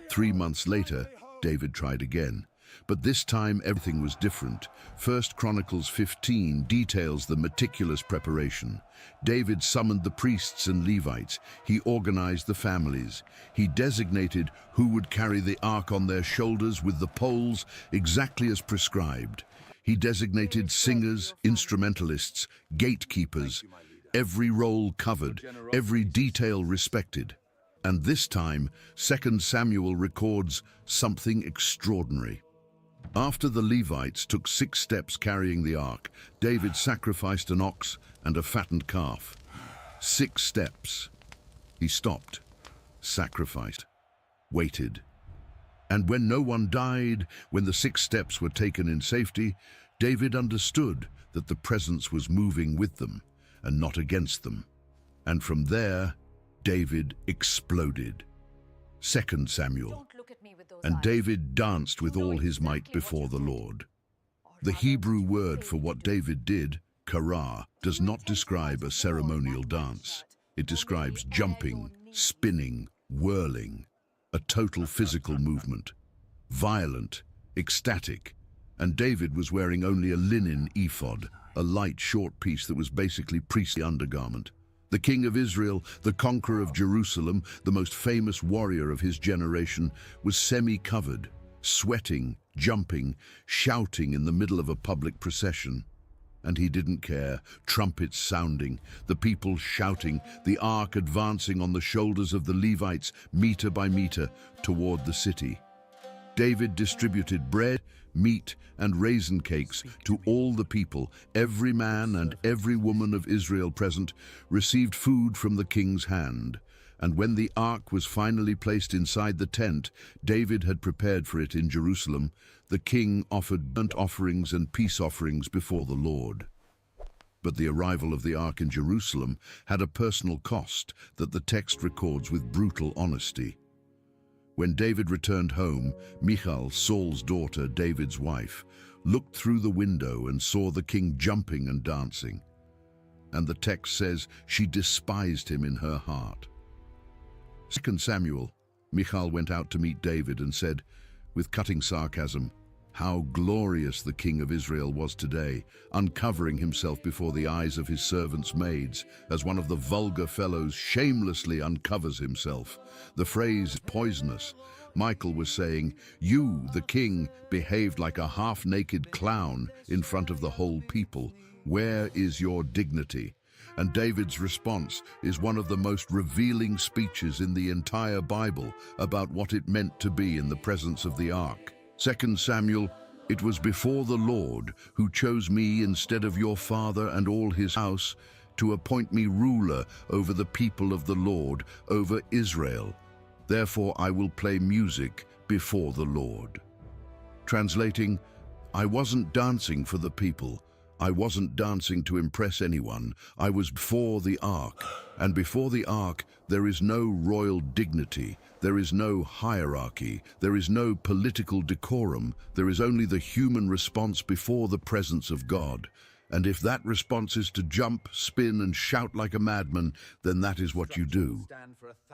3 months later, David tried again. But this time everything was different. 1 Chronicles 15 details the meticulous preparation. David summoned the priests and Levites. He organized the families. He designated who would carry the ark on their shoulders with the poles exactly as prescribed. He designated singers, instrumentalists, gatekeepers, every role covered, every detail respected. And this time, 2 Samuel records something extraordinary. After the Levites took 6 steps carrying the ark, David sacrificed an ox and a fattened calf. 6 steps. He stopped, sacrificed, waited. And when no one died, when the 6 steps were taken in safety, David understood that the presence was moving with them and not against them. And from there, David exploded. 2 Samuel. And David danced with all his might before the Lord. The Hebrew word for what David did, karah, does not describe a ceremonial dance. It describes jumping, spinning, whirling, a total physical movement, violent, ecstatic. And David was wearing only a linen ephod, a light short piece that was basically priestly undergarment. The king of Israel, the conqueror of Jerusalem, the most famous warrior of his generation, was semi-covered, sweating, jumping, shouting in the middle of a public procession. And he didn't care, trumpets sounding, the people shouting, the ark advancing on the shoulders of the Levites, meter by meter, toward the city. David distributed bread, meat, and raisin cakes to all the people. Every man and every woman of Israel present received food from the king's hand. And when the ark was finally placed inside the tent David had prepared for it in Jerusalem, the king offered burnt offerings and peace offerings before the Lord. But the arrival of the ark in Jerusalem had a personal cost that the text records with brutal honesty. When David returned home, Michal, Saul's daughter, David's wife, looked through the window and saw the king jumping and dancing. And the text says she despised him in her heart. 2 Samuel, Michal went out to meet David and said, with cutting sarcasm, "How glorious the king of Israel was today, uncovering himself before the eyes of his servants' maids, as one of the vulgar fellows shamelessly uncovers himself." The phrase is poisonous. Michal was saying, "You, the king, behaved like a half-naked clown in front of the whole people. Where is your dignity?" And David's response is one of the most revealing speeches in the entire Bible about what it meant to be in the presence of the ark. 2 Samuel, "It was before the Lord who chose me instead of your father and all his house to appoint me ruler over the people of the Lord, over Israel. Therefore I will play music before the Lord." Translating, I wasn't dancing for the people. I wasn't dancing to impress anyone. I was before the ark. And before the ark, there is no royal dignity. There is no hierarchy. There is no political decorum. There is only the human response before the presence of God. And if that response is to jump, spin, and shout like a madman, then that is what you do.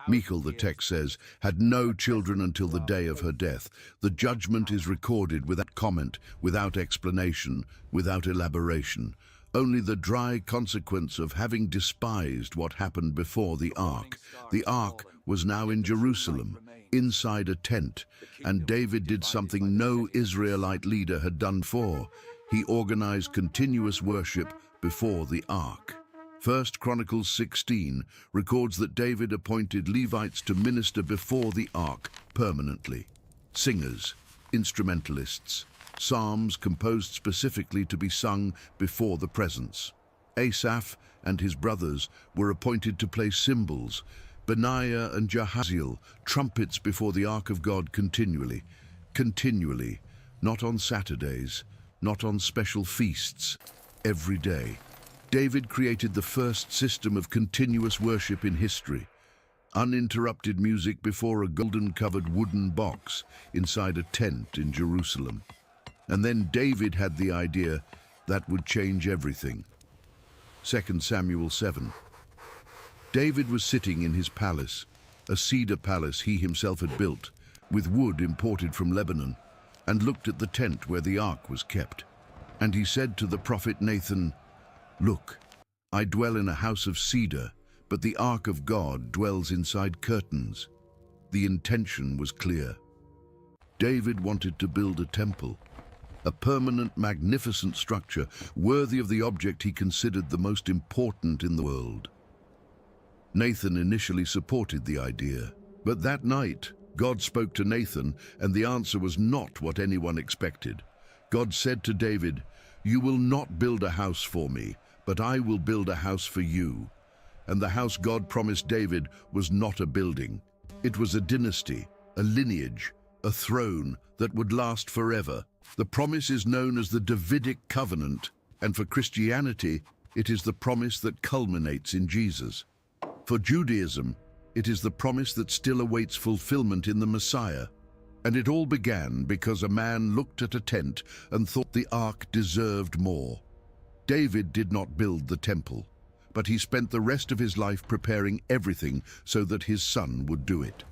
Michal, the text says, had no children until the day of her death. The judgment is recorded without comment, without explanation, without elaboration. Only the dry consequence of having despised what happened before the ark. The ark was now in Jerusalem, inside a tent, and David did something no Israelite leader had done before. He organized continuous worship before the ark. 1 Chronicles 16 records that David appointed Levites to minister before the ark permanently. Singers, instrumentalists, psalms composed specifically to be sung before the presence. Asaph and his brothers were appointed to play cymbals. Benaiah and Jahaziel, trumpets before the ark of God continually, not on Saturdays, not on special feasts, every day. David created the first system of continuous worship in history. Uninterrupted music before a golden-covered wooden box inside a tent in Jerusalem. And then David had the idea that would change everything. 2 Samuel 7. David was sitting in his palace, a cedar palace he himself had built, with wood imported from Lebanon, and looked at the tent where the ark was kept. And he said to the prophet Nathan, "Look, I dwell in a house of cedar, but the ark of God dwells inside curtains." The intention was clear. David wanted to build a temple, a permanent, magnificent structure worthy of the object he considered the most important in the world. Nathan initially supported the idea, but that night, God spoke to Nathan, and the answer was not what anyone expected. God said to David, "You will not build a house for me, but I will build a house for you." And the house God promised David was not a building. It was a dynasty, a lineage, a throne that would last forever. The promise is known as the Davidic covenant, and for Christianity, it is the promise that culminates in Jesus. For Judaism, it is the promise that still awaits fulfillment in the Messiah. And it all began because a man looked at a tent and thought the ark deserved more. David did not build the temple, but he spent the rest of his life preparing everything so that his son would do it.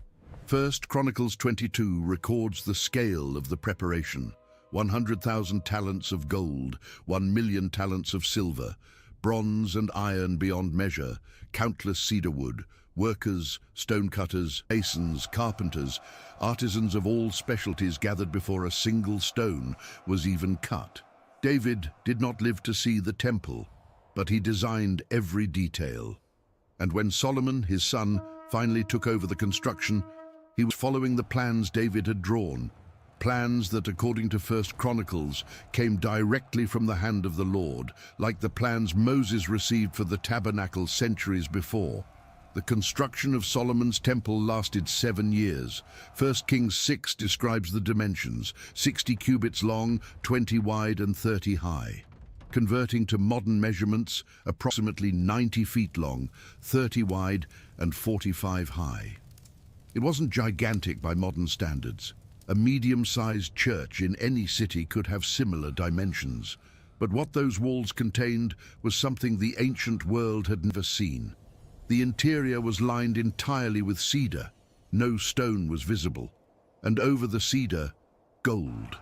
1 Chronicles 22 records the scale of the preparation: 100,000 talents of gold, 1,000,000 talents of silver, bronze and iron beyond measure, countless cedar wood, workers, stonecutters, masons, carpenters, artisans of all specialties gathered before a single stone was even cut. David did not live to see the temple, but he designed every detail. And when Solomon, his son, finally took over the construction, he was following the plans David had drawn, plans that, according to 1 Chronicles, came directly from the hand of the Lord, like the plans Moses received for the tabernacle centuries before. The construction of Solomon's temple lasted 7 years. 1 Kings 6 describes the dimensions: 60 cubits long, 20 wide and 30 high. Converting to modern measurements, approximately 90 feet long, 30 wide and 45 high. It wasn't gigantic by modern standards. A medium-sized church in any city could have similar dimensions. But what those walls contained was something the ancient world had never seen. The interior was lined entirely with cedar. No stone was visible. And over the cedar, gold.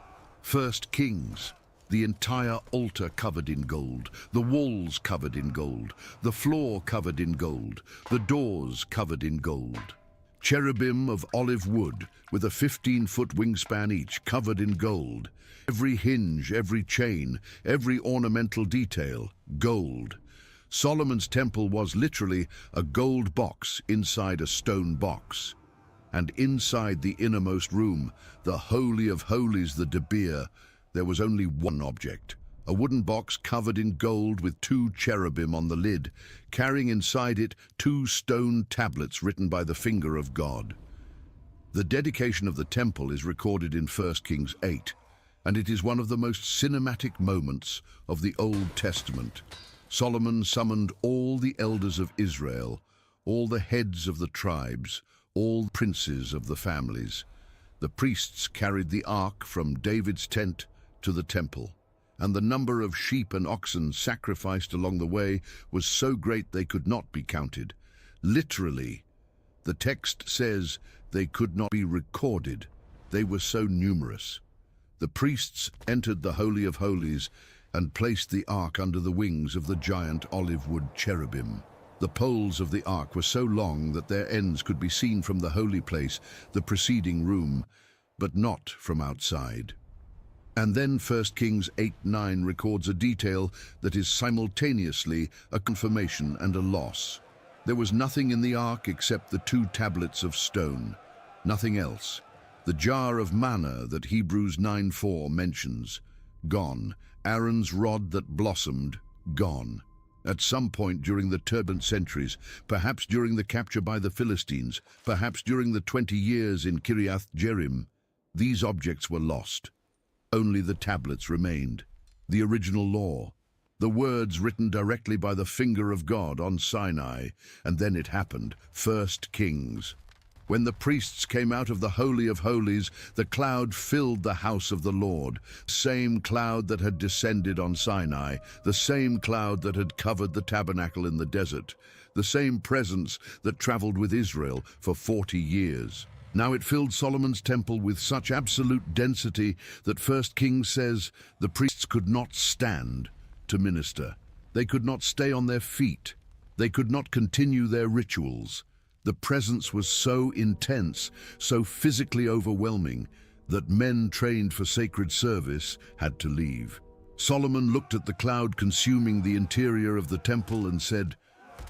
1 Kings. The entire altar covered in gold, the walls covered in gold, the floor covered in gold, the doors covered in gold. Cherubim of olive wood with a 15-foot wingspan each, covered in gold. Every hinge, every chain, every ornamental detail, gold. Solomon's temple was literally a gold box inside a stone box. And inside the innermost room, the Holy of Holies, the Debir, there was only one object, a wooden box covered in gold with 2 cherubim on the lid, carrying inside it 2 stone tablets written by the finger of God. The dedication of the temple is recorded in 1 Kings 8, and it is one of the most cinematic moments of the Old Testament. Solomon summoned all the elders of Israel, all the heads of the tribes, all princes of the families. The priests carried the ark from David's tent to the temple, and the number of sheep and oxen sacrificed along the way was so great they could not be counted. Literally, the text says they could not be recorded. They were so numerous. The priests entered the Holy of Holies and placed the ark under the wings of the giant olive wood cherubim. The poles of the ark were so long that their ends could be seen from the holy place, the preceding room, but not from outside. And then 1 Kings 8:9 records a detail that is simultaneously a confirmation and a loss. There was nothing in the ark except the 2 tablets of stone, nothing else. The jar of manna that Hebrews 9:4 mentions, gone. Aaron's rod that blossomed, gone. At some point during the turbulent centuries, perhaps during the capture by the Philistines, perhaps during the 20 years in Kiriath Jearim, these objects were lost. Only the tablets remained, the original law, the words written directly by the finger of God on Sinai. And then it happened, 1 Kings. When the priests came out of the Holy of Holies, the cloud filled the house of the Lord, same cloud that had descended on Sinai, the same cloud that had covered the tabernacle in the desert, the same presence that traveled with Israel for 40 years. Now it filled Solomon's temple with such absolute density that 1 Kings says the priests could not stand to minister. They could not stay on their feet. They could not continue their rituals. The presence was so intense, so physically overwhelming, that men trained for sacred service had to leave. Solomon looked at the cloud consuming the interior of the temple and said,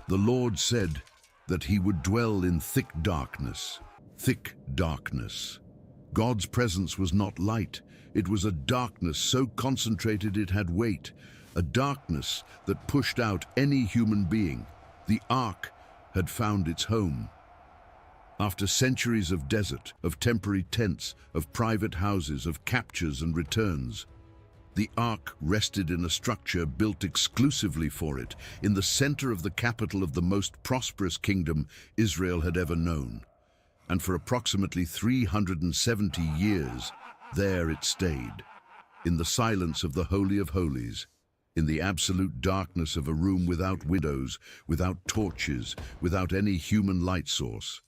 "The Lord said that he would dwell in thick darkness." Thick darkness. God's presence was not light. It was a darkness so concentrated it had weight, a darkness that pushed out any human being. The ark had found its home. After centuries of desert, of temporary tents, of private houses, of captures and returns, the ark rested in a structure built exclusively for it, in the center of the capital of the most prosperous kingdom Israel had ever known. And for approximately 370 years, there it stayed, in the silence of the Holy of Holies, in the absolute darkness of a room without windows, without torches, without any human light source.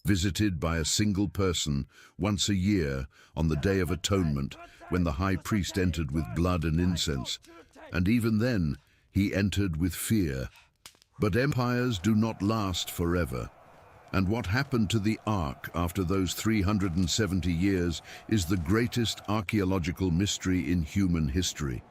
Visited by a single person once a year on the Day of Atonement, when the high priest entered with blood and incense, and even then he entered with fear. But empires do not last forever. And what happened to the ark after those 370 years is the greatest archaeological mystery in human history.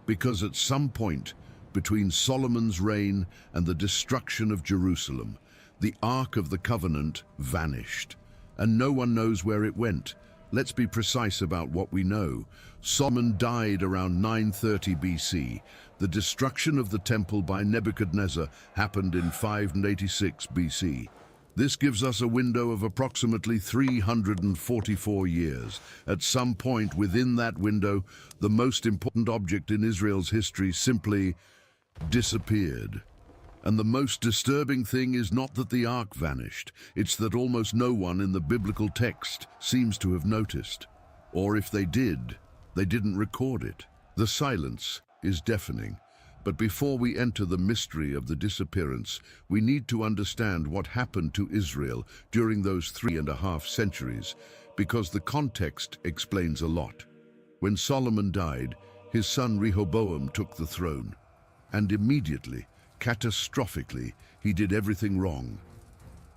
Because at some point between Solomon's reign and the destruction of Jerusalem, the Ark of the Covenant vanished, and no one knows where it went. Let's be precise about what we know. Solomon died around 930 BC. The destruction of the temple by Nebuchadnezzar happened in 586 BC. This gives us a window of approximately 344 years. At some point within that window, the most important object in Israel's history simply disappeared. And the most disturbing thing is not that the ark vanished, it's that almost no one in the biblical text seems to have noticed. Or if they did, they didn't record it. The silence is deafening. But before we enter the mystery of the disappearance, we need to understand what happened to Israel during those 3.5 centuries, because the context explains a lot. When Solomon died, his son Rehoboam took the throne, and immediately, catastrophically, he did everything wrong.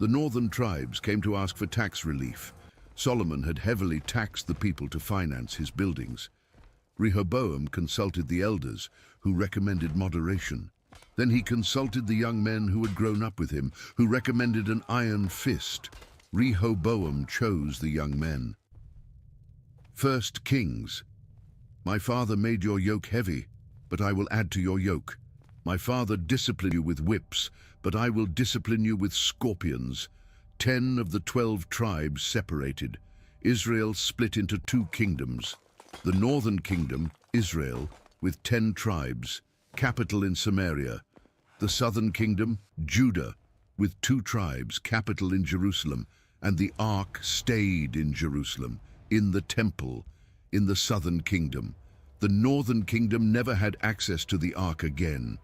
The northern tribes came to ask for tax relief. Solomon had heavily taxed the people to finance his buildings. Rehoboam consulted the elders, who recommended moderation. Then he consulted the young men who had grown up with him, who recommended an iron fist. Rehoboam chose the young men. 1 Kings. My father made your yoke heavy, but I will add to your yoke. My father disciplined you with whips, but I will discipline you with scorpions. 10 of the 12 tribes separated. Israel split into 2 kingdoms. The northern kingdom, Israel, with 10 tribes, capital in Samaria. The southern kingdom, Judah, with 2 tribes, capital in Jerusalem. And the ark stayed in Jerusalem, in the temple, in the southern kingdom. The northern kingdom never had access to the ark again.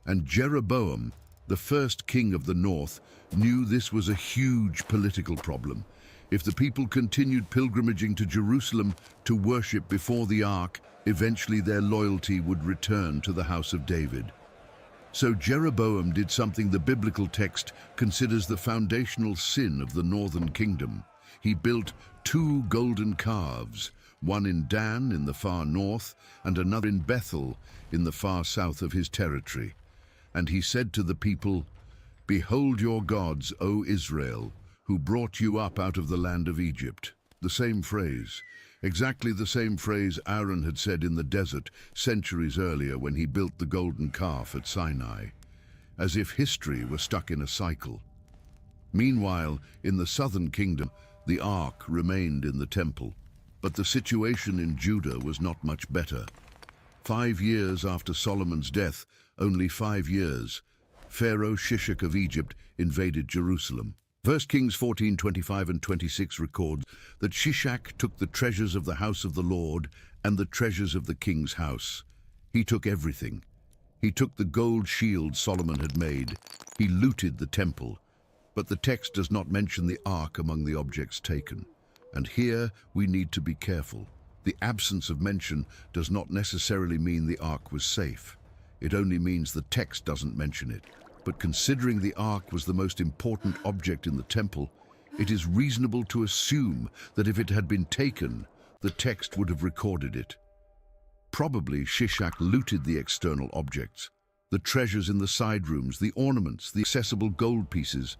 And Jeroboam, the first king of the north, knew this was a huge political problem. If the people continued pilgrimaging to Jerusalem to worship before the ark, eventually their loyalty would return to the house of David. So Jeroboam did something the biblical text considers the foundational sin of the northern kingdom. He built 2 golden calves, one in Dan in the far north and another in Bethel in the far south of his territory. And he said to the people, "Behold your gods, O Israel, who brought you up out of the land of Egypt." The same phrase, exactly the same phrase Aaron had said in the desert centuries earlier when he built the golden calf at Sinai, as if history were stuck in a cycle. Meanwhile, in the southern kingdom, the ark remained in the temple. But the situation in Judah was not much better. 5 years after Solomon's death, only 5 years, Pharaoh Shishak of Egypt invaded Jerusalem. 1 Kings 14:25 and 26 records that Shishak took the treasures of the house of the Lord and the treasures of the king's house. He took everything. He took the gold shield Solomon had made. He looted the temple. But the text does not mention the ark among the objects taken. And here we need to be careful. The absence of mention does not necessarily mean the ark was safe. It only means the text doesn't mention it. But considering the ark was the most important object in the temple, it is reasonable to assume that if it had been taken, the text would have recorded it. Probably Shishak looted the external objects, the treasures in the side rooms, the ornaments, the accessible gold pieces,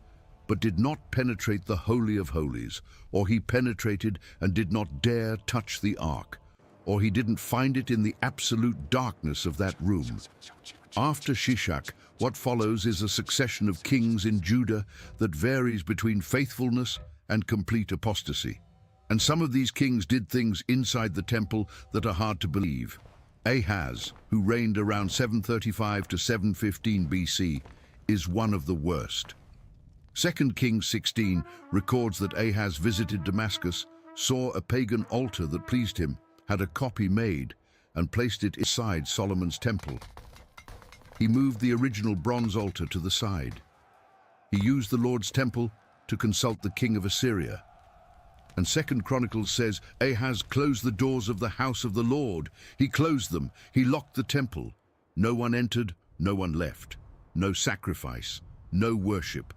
but did not penetrate the Holy of Holies, or he penetrated and did not dare touch the ark, or he didn't find it in the absolute darkness of that room. After Shishak, what follows is a succession of kings in Judah that varies between faithfulness and complete apostasy. And some of these kings did things inside the temple that are hard to believe. Ahaz, who reigned around 735 to 715 BC, is one of the worst. 2 Kings 16 records that Ahaz visited Damascus, saw a pagan altar that pleased him, had a copy made, and placed it inside Solomon's temple. He moved the original bronze altar to the side. He used the Lord's temple to consult the king of Assyria. And 2 Chronicles says, Ahaz closed the doors of the house of the Lord. He closed them. He locked the temple. No one entered, no one left. No sacrifice, no worship.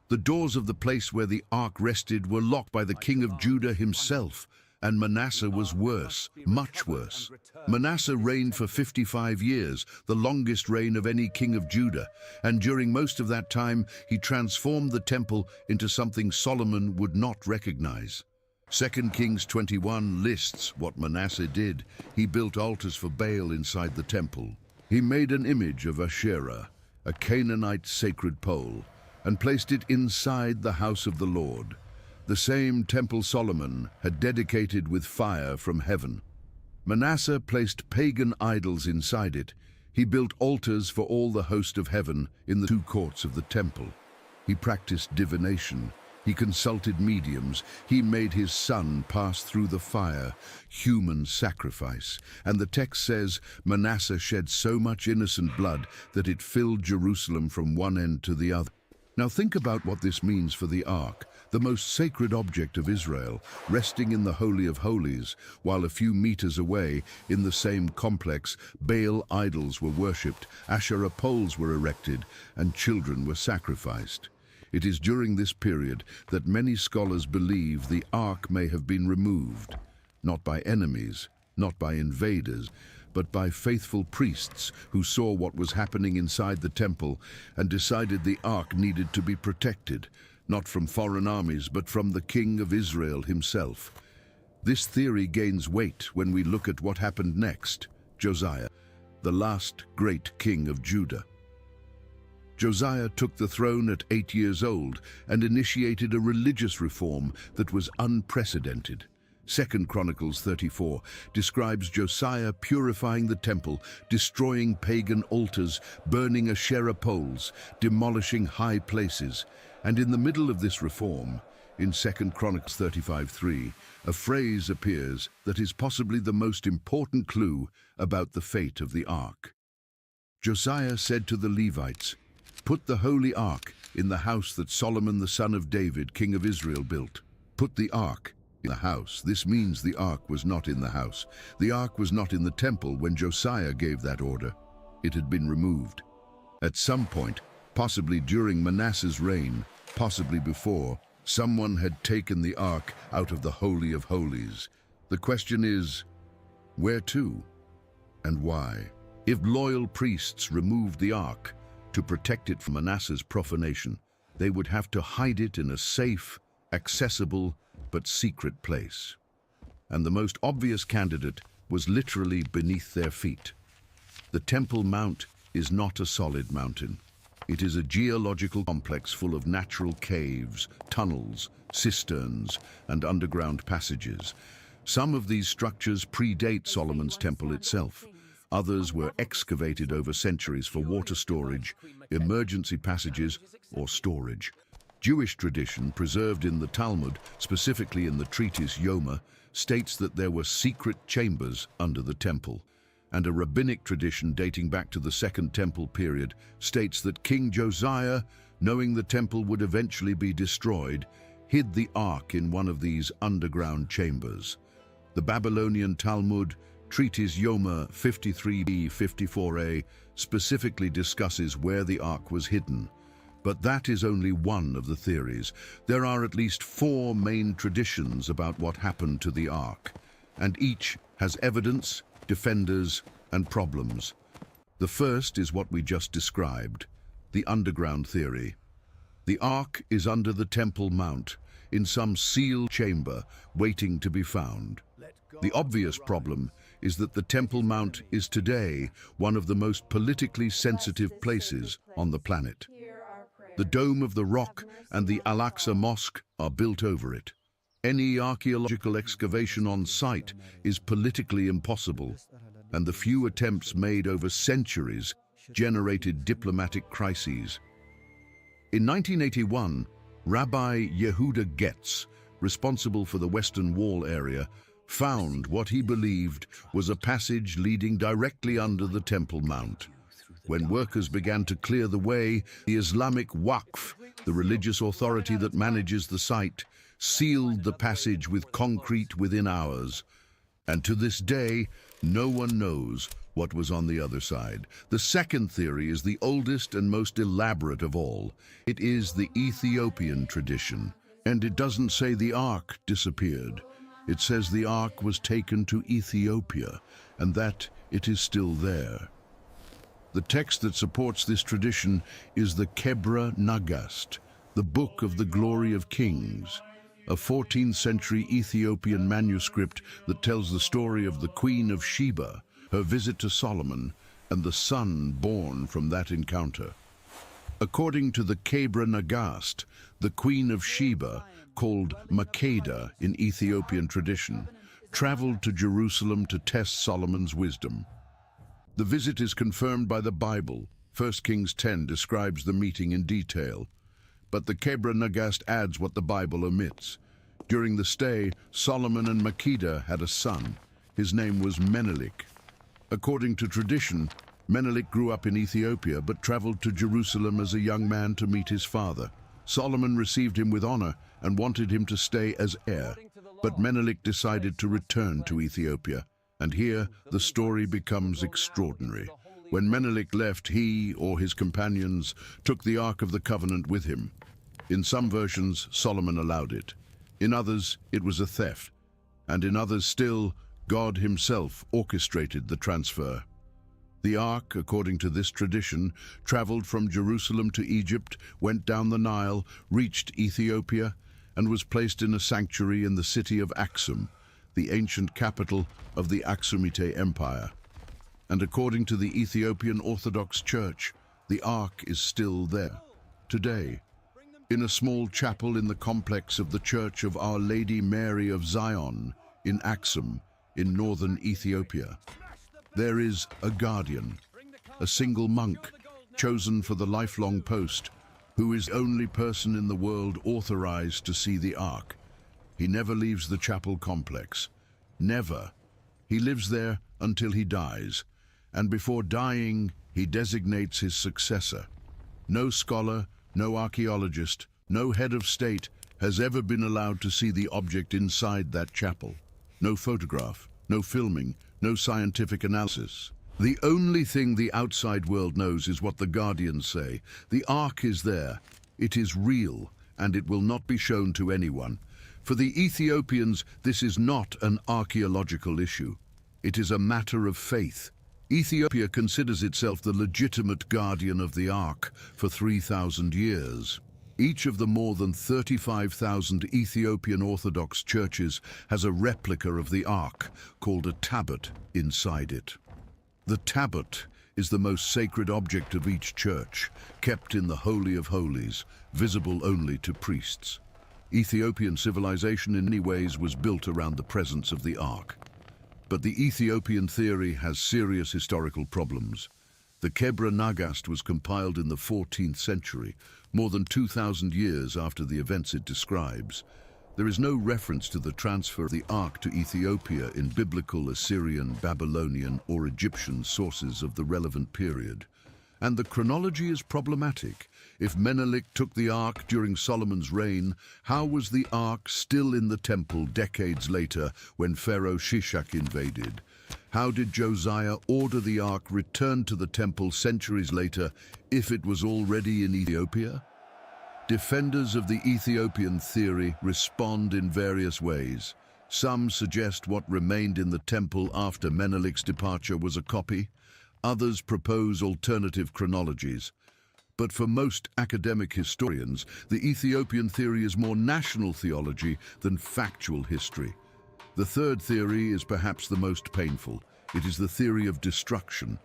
The doors of the place where the ark rested were locked by the king of Judah himself. And Manasseh was worse, much worse. Manasseh reigned for 55 years, the longest reign of any king of Judah, and during most of that time he transformed the temple into something Solomon would not recognize. 2 Kings 21 lists what Manasseh did. He built altars for Baal inside the temple. He made an image of Asherah, a Canaanite sacred pole, and placed it inside the house of the Lord, the same temple Solomon had dedicated with fire from heaven. Manasseh placed pagan idols inside it. He built altars for all the host of heaven in the 2 courts of the temple. He practiced divination. He consulted mediums. He made his son pass through the fire, human sacrifice. And the text says, Manasseh shed so much innocent blood that it filled Jerusalem from one end to the other. Now think about what this means for the Ark, the most sacred object of Israel, resting in the Holy of Holies, while a few meters away, in the same complex, Baal idols were worshipped, Asherah poles were erected, and children were sacrificed. It is during this period that many scholars believe the Ark may have been removed, not by enemies, not by invaders, but by faithful priests who saw what was happening inside the temple and decided the Ark needed to be protected, not from foreign armies, but from the King of Israel himself. This theory gains weight when we look at what happened next, Josiah, the last great king of Judah. Josiah took the throne at 8 years old and initiated a religious reform that was unprecedented. 2 Chronicles 34 describes Josiah purifying the temple, destroying pagan altars, burning Asherah poles, demolishing high places. And in the middle of this reform, in 2 Chronicles 35:3, a phrase appears that is possibly the most important clue about the fate of the Ark. Josiah said to the Levites, "Put the holy Ark in the house that Solomon the son of David, king of Israel, built. Put the Ark in the house." This means the Ark was not in the house. The Ark was not in the temple when Josiah gave that order. It had been removed. At some point, possibly during Manasseh's reign, possibly before, someone had taken the Ark out of the Holy of Holies. The question is, where to and why? If loyal priests removed the Ark to protect it from Manasseh's profanation, they would have to hide it in a safe, accessible, but secret place. And the most obvious candidate was literally beneath their feet. The Temple Mount is not a solid mountain. It is a geological complex full of natural caves, tunnels, cisterns, and underground passages. Some of these structures predate Solomon's temple itself. Others were excavated over centuries for water storage, emergency passages, or storage. Jewish tradition, preserved in the Talmud, specifically in the treatise Yoma, states that there were secret chambers under the temple. And a rabbinic tradition dating back to the Second Temple period states that King Josiah, knowing the temple would eventually be destroyed, hid the Ark in one of these underground chambers. The Babylonian Talmud, treatise Yoma 53b-54a, specifically discusses where the Ark was hidden. But that is only one of the theories. There are at least 4 main traditions about what happened to the Ark, and each has evidence, defenders, and problems. The first is what we just described, the underground theory. The Ark is under the Temple Mount, in some sealed chamber, waiting to be found. The obvious problem is that the Temple Mount is today one of the most politically sensitive places on the planet. The Dome of the Rock and the Al-Aqsa Mosque are built over it. Any archaeological excavation on site is politically impossible, and the few attempts made over centuries generated diplomatic crises. In 1981, Rabbi Yehuda Getz, responsible for the Western Wall area, found what he believed was a passage leading directly under the Temple Mount. When workers began to clear the way, the Islamic Waqf, the religious authority that manages the site, sealed the passage with concrete within hours. And to this day, no one knows what was on the other side. The second theory is the oldest and most elaborate of all. It is the Ethiopian tradition. And it doesn't say the Ark disappeared. It says the Ark was taken to Ethiopia, and that it is still there. The text that supports this tradition is the Kebra Nagast, the Book of the Glory of Kings. a 14th century Ethiopian manuscript that tells the story of the Queen of Sheba, her visit to Solomon, and the son born from that encounter. According to the Kebra Nagast, the Queen of Sheba, called Makeda in Ethiopian tradition, traveled to Jerusalem to test Solomon's wisdom. The visit is confirmed by the Bible. 1 Kings 10 describes the meeting in detail, but the Kebra Nagast adds what the Bible omits. During the stay, Solomon and Makeda had a son. His name was Menelik. According to tradition, Menelik grew up in Ethiopia but traveled to Jerusalem as a young man to meet his father. Solomon received him with honor and wanted him to stay as heir, but Menelik decided to return to Ethiopia. And here, the story becomes extraordinary. When Menelik left, he, or his companions, took the Ark of the Covenant with him. In some versions, Solomon allowed it. In others, it was a theft. And in others still, God himself orchestrated the transfer. The Ark, according to this tradition, traveled from Jerusalem to Egypt, went down the Nile, reached Ethiopia, and was placed in a sanctuary in the city of Aksum, the ancient capital of the Aksumite Empire. And according to the Ethiopian Orthodox Church, the Ark is still there, today, in a small chapel in the complex of the Church of Our Lady Mary of Zion, in Aksum, in northern Ethiopia. There is a guardian, a single monk, chosen for the lifelong post, who is the only person in the world authorized to see the Ark. He never leaves the chapel complex. Never. He lives there until he dies, and before dying, he designates his successor. No scholar, no archaeologist, no head of state has ever been allowed to see the object inside that chapel. No photograph, no filming, no scientific analysis. The only thing the outside world knows is what the guardians say. The Ark is there. It is real, and it will not be shown to anyone. For the Ethiopians, this is not an archaeological issue. It is a matter of faith. Ethiopia considers itself the legitimate guardian of the Ark for 3,000 years. Each of the more than 35,000 Ethiopian Orthodox churches has a replica of the Ark, called a tablet, inside it. The tablet is the most sacred object of each church, kept in the Holy of Holies, visible only to priests. Ethiopian civilization in many ways was built around the presence of the Ark. But the Ethiopian theory has serious historical problems. The Kebra Nagast was compiled in the 14th century, more than 2,000 years after the events it describes. There is no reference to the transfer of the Ark to Ethiopia in biblical, Assyrian, Babylonian, or Egyptian sources of the relevant period. And the chronology is problematic. If Menelik took the Ark during Solomon's reign, how was the Ark still in the temple decades later when Pharaoh Shishak invaded? How did Josiah order the Ark returned to the temple centuries later if it was already in Ethiopia? Defenders of the Ethiopian theory respond in various ways. Some suggest what remained in the temple after Menelik's departure was a copy. Others propose alternative chronologies. But for most academic historians, the Ethiopian theory is more national theology than factual history. The third theory is perhaps the most painful. It is the theory of destruction.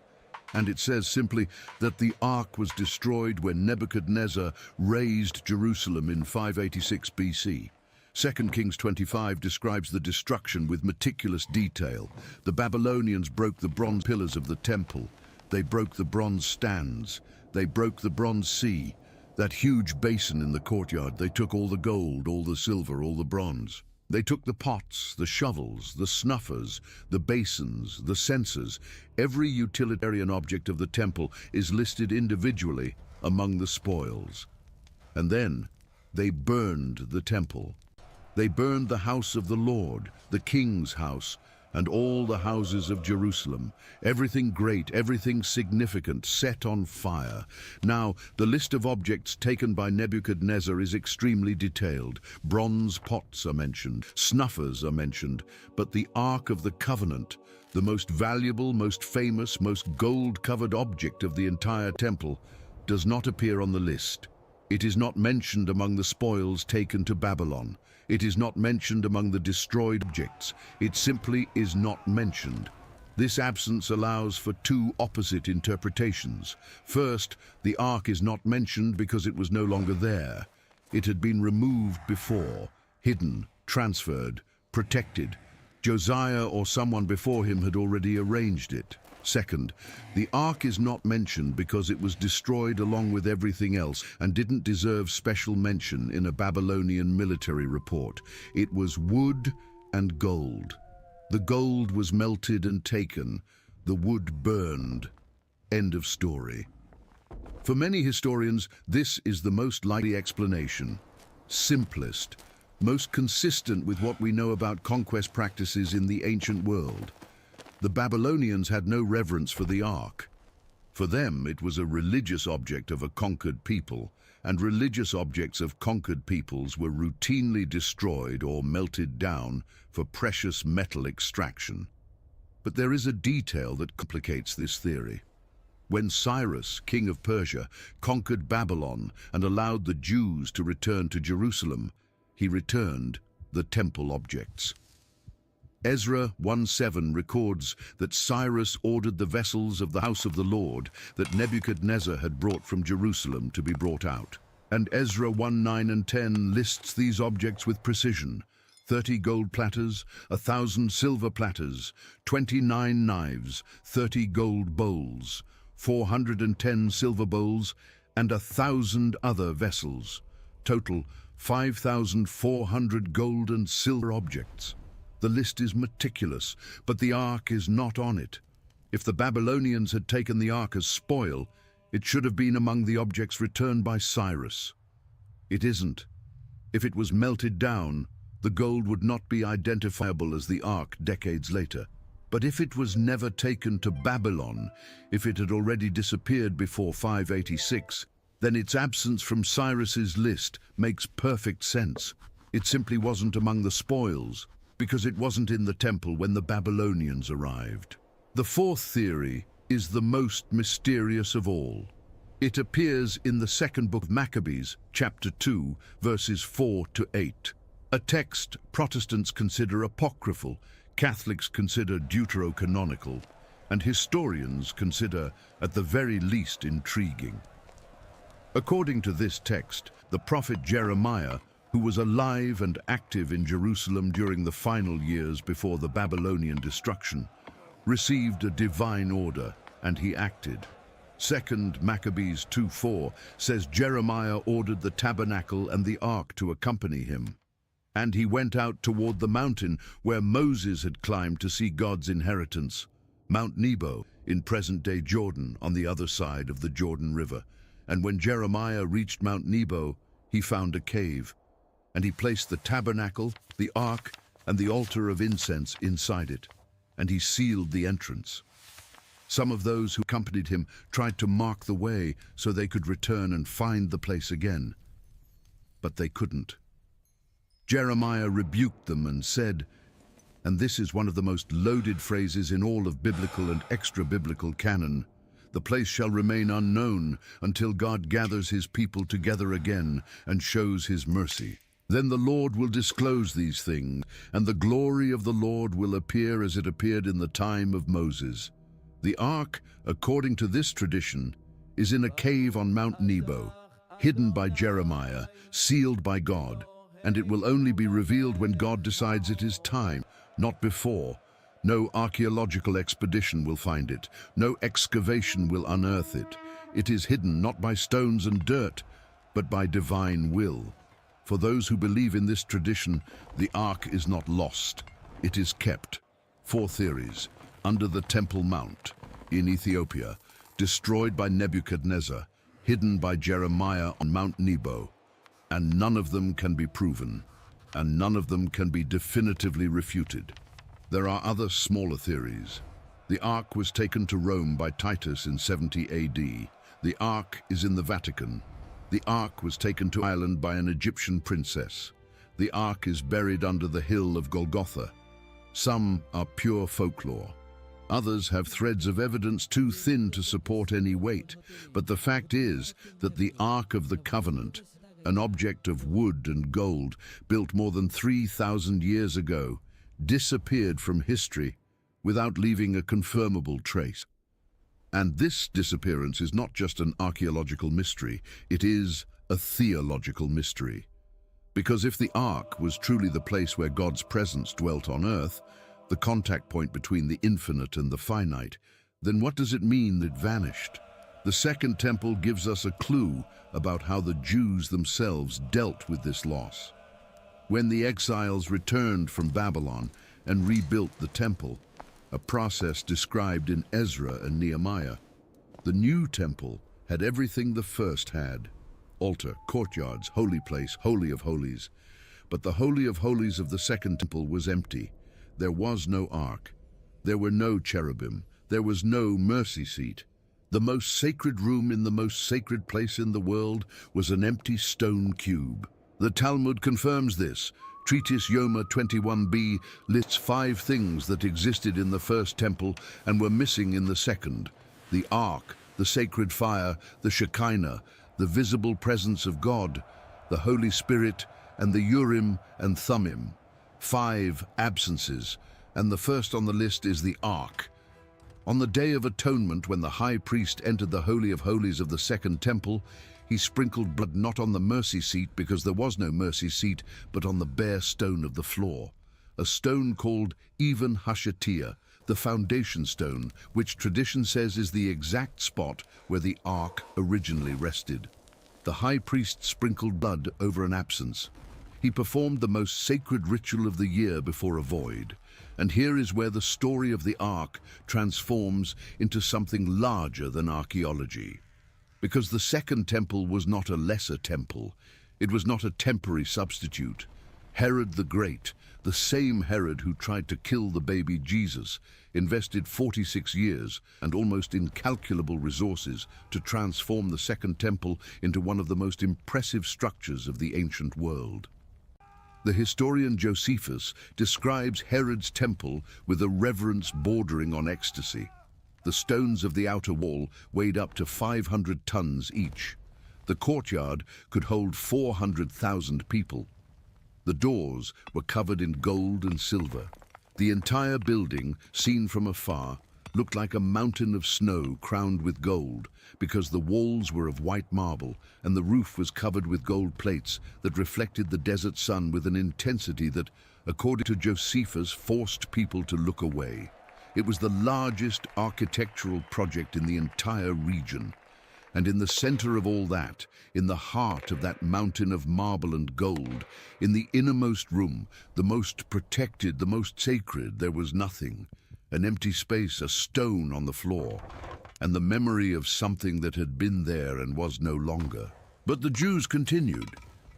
And it says simply that the Ark was destroyed when Nebuchadnezzar razed Jerusalem in 586 BC. 2 Kings 25 describes the destruction with meticulous detail. The Babylonians broke the bronze pillars of the temple. They broke the bronze stands. They broke the bronze sea. That huge basin in the courtyard, they took all the gold, all the silver, all the bronze. They took the pots, the shovels, the snuffers, the basins, the censers. Every utilitarian object of the temple is listed individually among the spoils. And then they burned the temple. They burned the house of the Lord, the king's house, and all the houses of Jerusalem. Everything great, everything significant, set on fire. Now, the list of objects taken by Nebuchadnezzar is extremely detailed. Bronze pots are mentioned, snuffers are mentioned, but the Ark of the Covenant, the most valuable, most famous, most gold-covered object of the entire temple, does not appear on the list. It is not mentioned among the spoils taken to Babylon. It is not mentioned among the destroyed objects. It simply is not mentioned. This absence allows for two opposite interpretations. First, the ark is not mentioned because it was no longer there. It had been removed before, hidden, transferred, protected. Josiah or someone before him had already arranged it. Second, the ark is not mentioned because it was destroyed along with everything else and didn't deserve special mention in a Babylonian military report. It was wood and gold. The gold was melted and taken, the wood burned. End of story. For many historians, this is the most likely explanation, simplest, most consistent with what we know about conquest practices in the ancient world. The Babylonians had no reverence for the ark. For them, it was a religious object of a conquered people, and religious objects of conquered peoples were routinely destroyed or melted down for precious metal extraction. But there is a detail that complicates this theory. When Cyrus, king of Persia, conquered Babylon and allowed the Jews to return to Jerusalem, he returned the temple objects. Ezra 1:7 records that Cyrus ordered the vessels of the house of the Lord that Nebuchadnezzar had brought from Jerusalem to be brought out. And Ezra 1:9 and 10 lists these objects with precision: 30 gold platters, 1,000 silver platters, 29 knives, 30 gold bowls, 410 silver bowls, and 1,000 other vessels. Total 5,400 gold and silver objects. The list is meticulous, but the ark is not on it. If the Babylonians had taken the ark as spoil, it should have been among the objects returned by Cyrus. It isn't. If it was melted down, the gold would not be identifiable as the ark decades later. But if it was never taken to Babylon, if it had already disappeared before 586, then its absence from Cyrus's list makes perfect sense. It simply wasn't among the spoils, because it wasn't in the temple when the Babylonians arrived. The fourth theory is the most mysterious of all. It appears in the second book of Maccabees, chapter 2, verses 4 to 8. A text Protestants consider apocryphal, Catholics consider deuterocanonical, and historians consider, at the very least, intriguing. According to this text, the prophet Jeremiah, who was alive and active in Jerusalem during the final years before the Babylonian destruction, received a divine order, and he acted. 2 Maccabees 2:4 says Jeremiah ordered the tabernacle and the ark to accompany him. And he went out toward the mountain where Moses had climbed to see God's inheritance, Mount Nebo, in present-day Jordan, on the other side of the Jordan River. And when Jeremiah reached Mount Nebo, he found a cave, and he placed the tabernacle, the ark, and the altar of incense inside it, and he sealed the entrance. Some of those who accompanied him tried to mark the way so they could return and find the place again, but they couldn't. Jeremiah rebuked them and said, and this is one of the most loaded phrases in all of biblical and extra-biblical canon, "The place shall remain unknown until God gathers his people together again and shows his mercy. Then the Lord will disclose these things, and the glory of the Lord will appear as it appeared in the time of Moses." The ark, according to this tradition, is in a cave on Mount Nebo, hidden by Jeremiah, sealed by God, and it will only be revealed when God decides it is time, not before. No archaeological expedition will find it. No excavation will unearth it. It is hidden not by stones and dirt, but by divine will. For those who believe in this tradition, the ark is not lost. It is kept. 4 theories. Under the Temple Mount, in Ethiopia, destroyed by Nebuchadnezzar, hidden by Jeremiah on Mount Nebo, and none of them can be proven, and none of them can be definitively refuted. There are other smaller theories. The Ark was taken to Rome by Titus in 70 AD. The Ark is in the Vatican. The Ark was taken to Ireland by an Egyptian princess. The Ark is buried under the hill of Golgotha. Some are pure folklore. Others have threads of evidence too thin to support any weight. But the fact is that the Ark of the Covenant, an object of wood and gold built more than 3,000 years ago, disappeared from history without leaving a confirmable trace. And this disappearance is not just an archaeological mystery, it is a theological mystery. Because if the Ark was truly the place where God's presence dwelt on earth, the contact point between the infinite and the finite, then what does it mean that it vanished? The Second Temple gives us a clue about how the Jews themselves dealt with this loss. When the exiles returned from Babylon and rebuilt the temple, a process described in Ezra and Nehemiah, the new temple had everything the first had: altar, courtyards, holy place, holy of holies. But the holy of holies of the Second Temple was empty. There was no ark. There were no cherubim. There was no mercy seat. The most sacred room in the most sacred place in the world was an empty stone cube. The Talmud confirms this. Treatise Yoma 21b lists 5 things that existed in the first temple and were missing in the second: the ark, the sacred fire, the Shekinah, the visible presence of God, the Holy Spirit, and the Urim and Thummim. 5 absences, and the first on the list is the Ark. On the Day of Atonement, when the high priest entered the Holy of Holies of the Second Temple, he sprinkled blood not on the mercy seat, because there was no mercy seat, but on the bare stone of the floor, a stone called Even Hashatia, the foundation stone, which tradition says is the exact spot where the Ark originally rested. The high priest sprinkled blood over an absence. He performed the most sacred ritual of the year before a void. And here is where the story of the Ark transforms into something larger than archaeology. Because the Second Temple was not a lesser temple. It was not a temporary substitute. Herod the Great, the same Herod who tried to kill the baby Jesus, invested 46 years and almost incalculable resources to transform the Second Temple into one of the most impressive structures of the ancient world. The historian Josephus describes Herod's temple with a reverence bordering on ecstasy. The stones of the outer wall weighed up to 500 tons each. The courtyard could hold 400,000 people. The doors were covered in gold and silver. The entire building, seen from afar, looked like a mountain of snow crowned with gold, because the walls were of white marble and the roof was covered with gold plates that reflected the desert sun with an intensity that, according to Josephus, forced people to look away. It was the largest architectural project in the entire region. And in the center of all that, in the heart of that mountain of marble and gold, in the innermost room, the most protected, the most sacred, there was nothing. An empty space, a stone on the floor, and the memory of something that had been there and was no longer. But the Jews continued.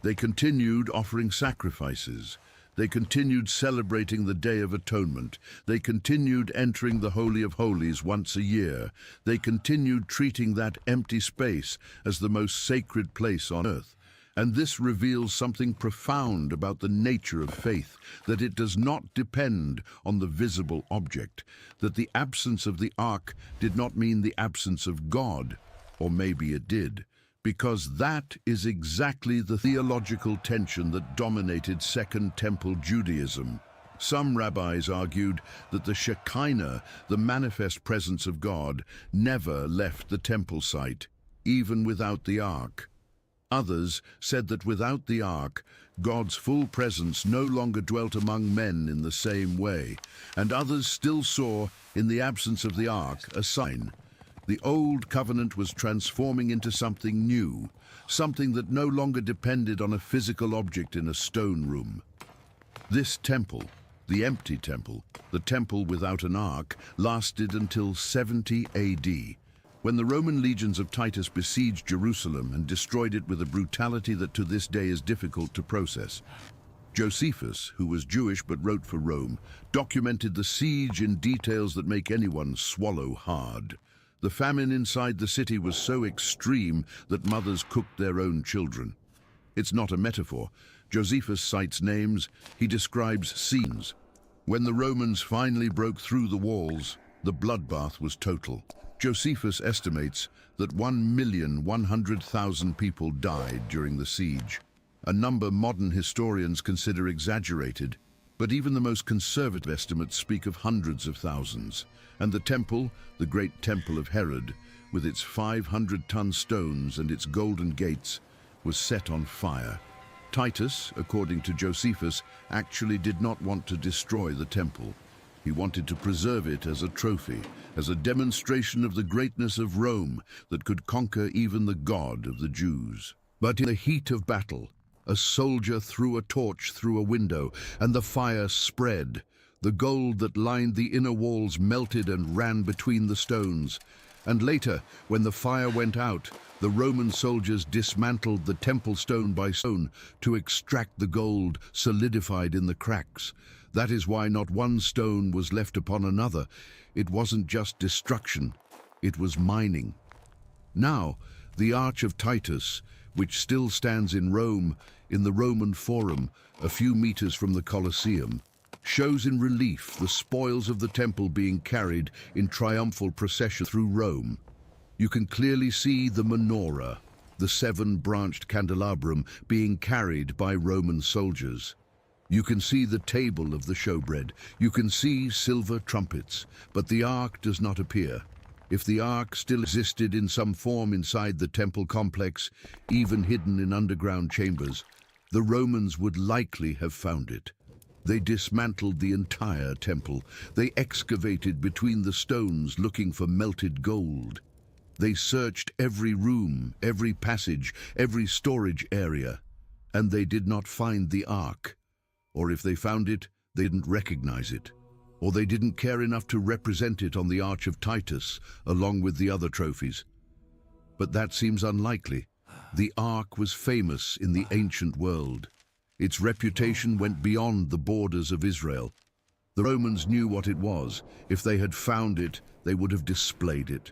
They continued offering sacrifices. They continued celebrating the Day of Atonement. They continued entering the Holy of Holies once a year. They continued treating that empty space as the most sacred place on earth. And this reveals something profound about the nature of faith, that it does not depend on the visible object, that the absence of the ark did not mean the absence of God, or maybe it did. Because that is exactly the theological tension that dominated Second Temple Judaism. Some rabbis argued that the Shekinah, the manifest presence of God, never left the temple site, even without the ark. Others said that without the ark, God's full presence no longer dwelt among men in the same way, and others still saw, in the absence of the ark, a sign. The old covenant was transforming into something new, something that no longer depended on a physical object in a stone room. This temple, the empty temple, the temple without an ark, lasted until 70 AD, when the Roman legions of Titus besieged Jerusalem and destroyed it with a brutality that to this day is difficult to process. Josephus, who was Jewish but wrote for Rome, documented the siege in details that make anyone swallow hard. The famine inside the city was so extreme that mothers cooked their own children. It's not a metaphor. Josephus cites names, he describes scenes. When the Romans finally broke through the walls, The bloodbath was total. Josephus estimates that 1,100,000 people died during the siege, a number modern historians consider exaggerated, but even the most conservative estimates speak of hundreds of thousands. And the temple, the great temple of Herod, with its 500-ton stones and its golden gates, was set on fire. Titus, according to Josephus, actually did not want to destroy the temple. He wanted to preserve it as a trophy, as a demonstration of the greatness of Rome that could conquer even the God of the Jews. But in the heat of battle, a soldier threw a torch through a window, and the fire spread. The gold that lined the inner walls melted and ran between the stones. And later, when the fire went out, the Roman soldiers dismantled the temple stone by stone to extract the gold solidified in the cracks. That is why not one stone was left upon another. It wasn't just destruction, it was mining. Now, the Arch of Titus, which still stands in Rome, in the Roman Forum, a few meters from the Colosseum, shows in relief the spoils of the temple being carried in triumphal procession through Rome. You can clearly see the menorah, the seven-branched candelabrum, being carried by Roman soldiers. You can see the table of the showbread. You can see silver trumpets, but the ark does not appear. If the ark still existed in some form inside the temple complex, even hidden in underground chambers, the Romans would likely have found it. They dismantled the entire temple. They excavated between the stones looking for melted gold. They searched every room, every passage, every storage area, and they did not find the ark. Or if they found it, they didn't recognize it. Or they didn't care enough to represent it on the Arch of Titus, along with the other trophies. But that seems unlikely. The ark was famous in the ancient world. Its reputation went beyond the borders of Israel. The Romans knew what it was. If they had found it, they would have displayed it.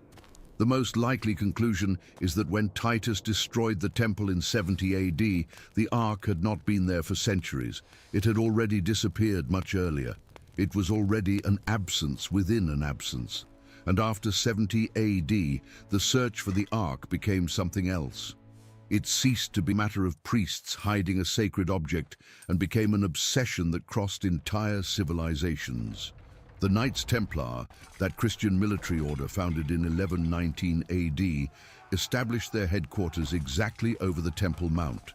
The most likely conclusion is that when Titus destroyed the temple in 70 AD, the ark had not been there for centuries. It had already disappeared much earlier. It was already an absence within an absence. And after 70 AD, the search for the ark became something else. It ceased to be a matter of priests hiding a sacred object and became an obsession that crossed entire civilizations. The Knights Templar, that Christian military order founded in 1119 AD, established their headquarters exactly over the Temple Mount.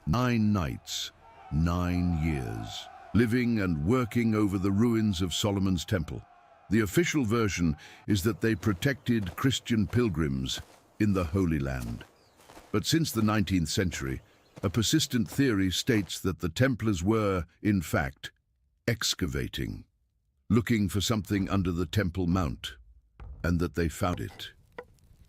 9 knights, 9 years, living and working over the ruins of Solomon's Temple. The official version is that they protected Christian pilgrims in the Holy Land. But since the 19th century, a persistent theory states that the Templars were, in fact, excavating, looking for something under the Temple Mount, and that they found it.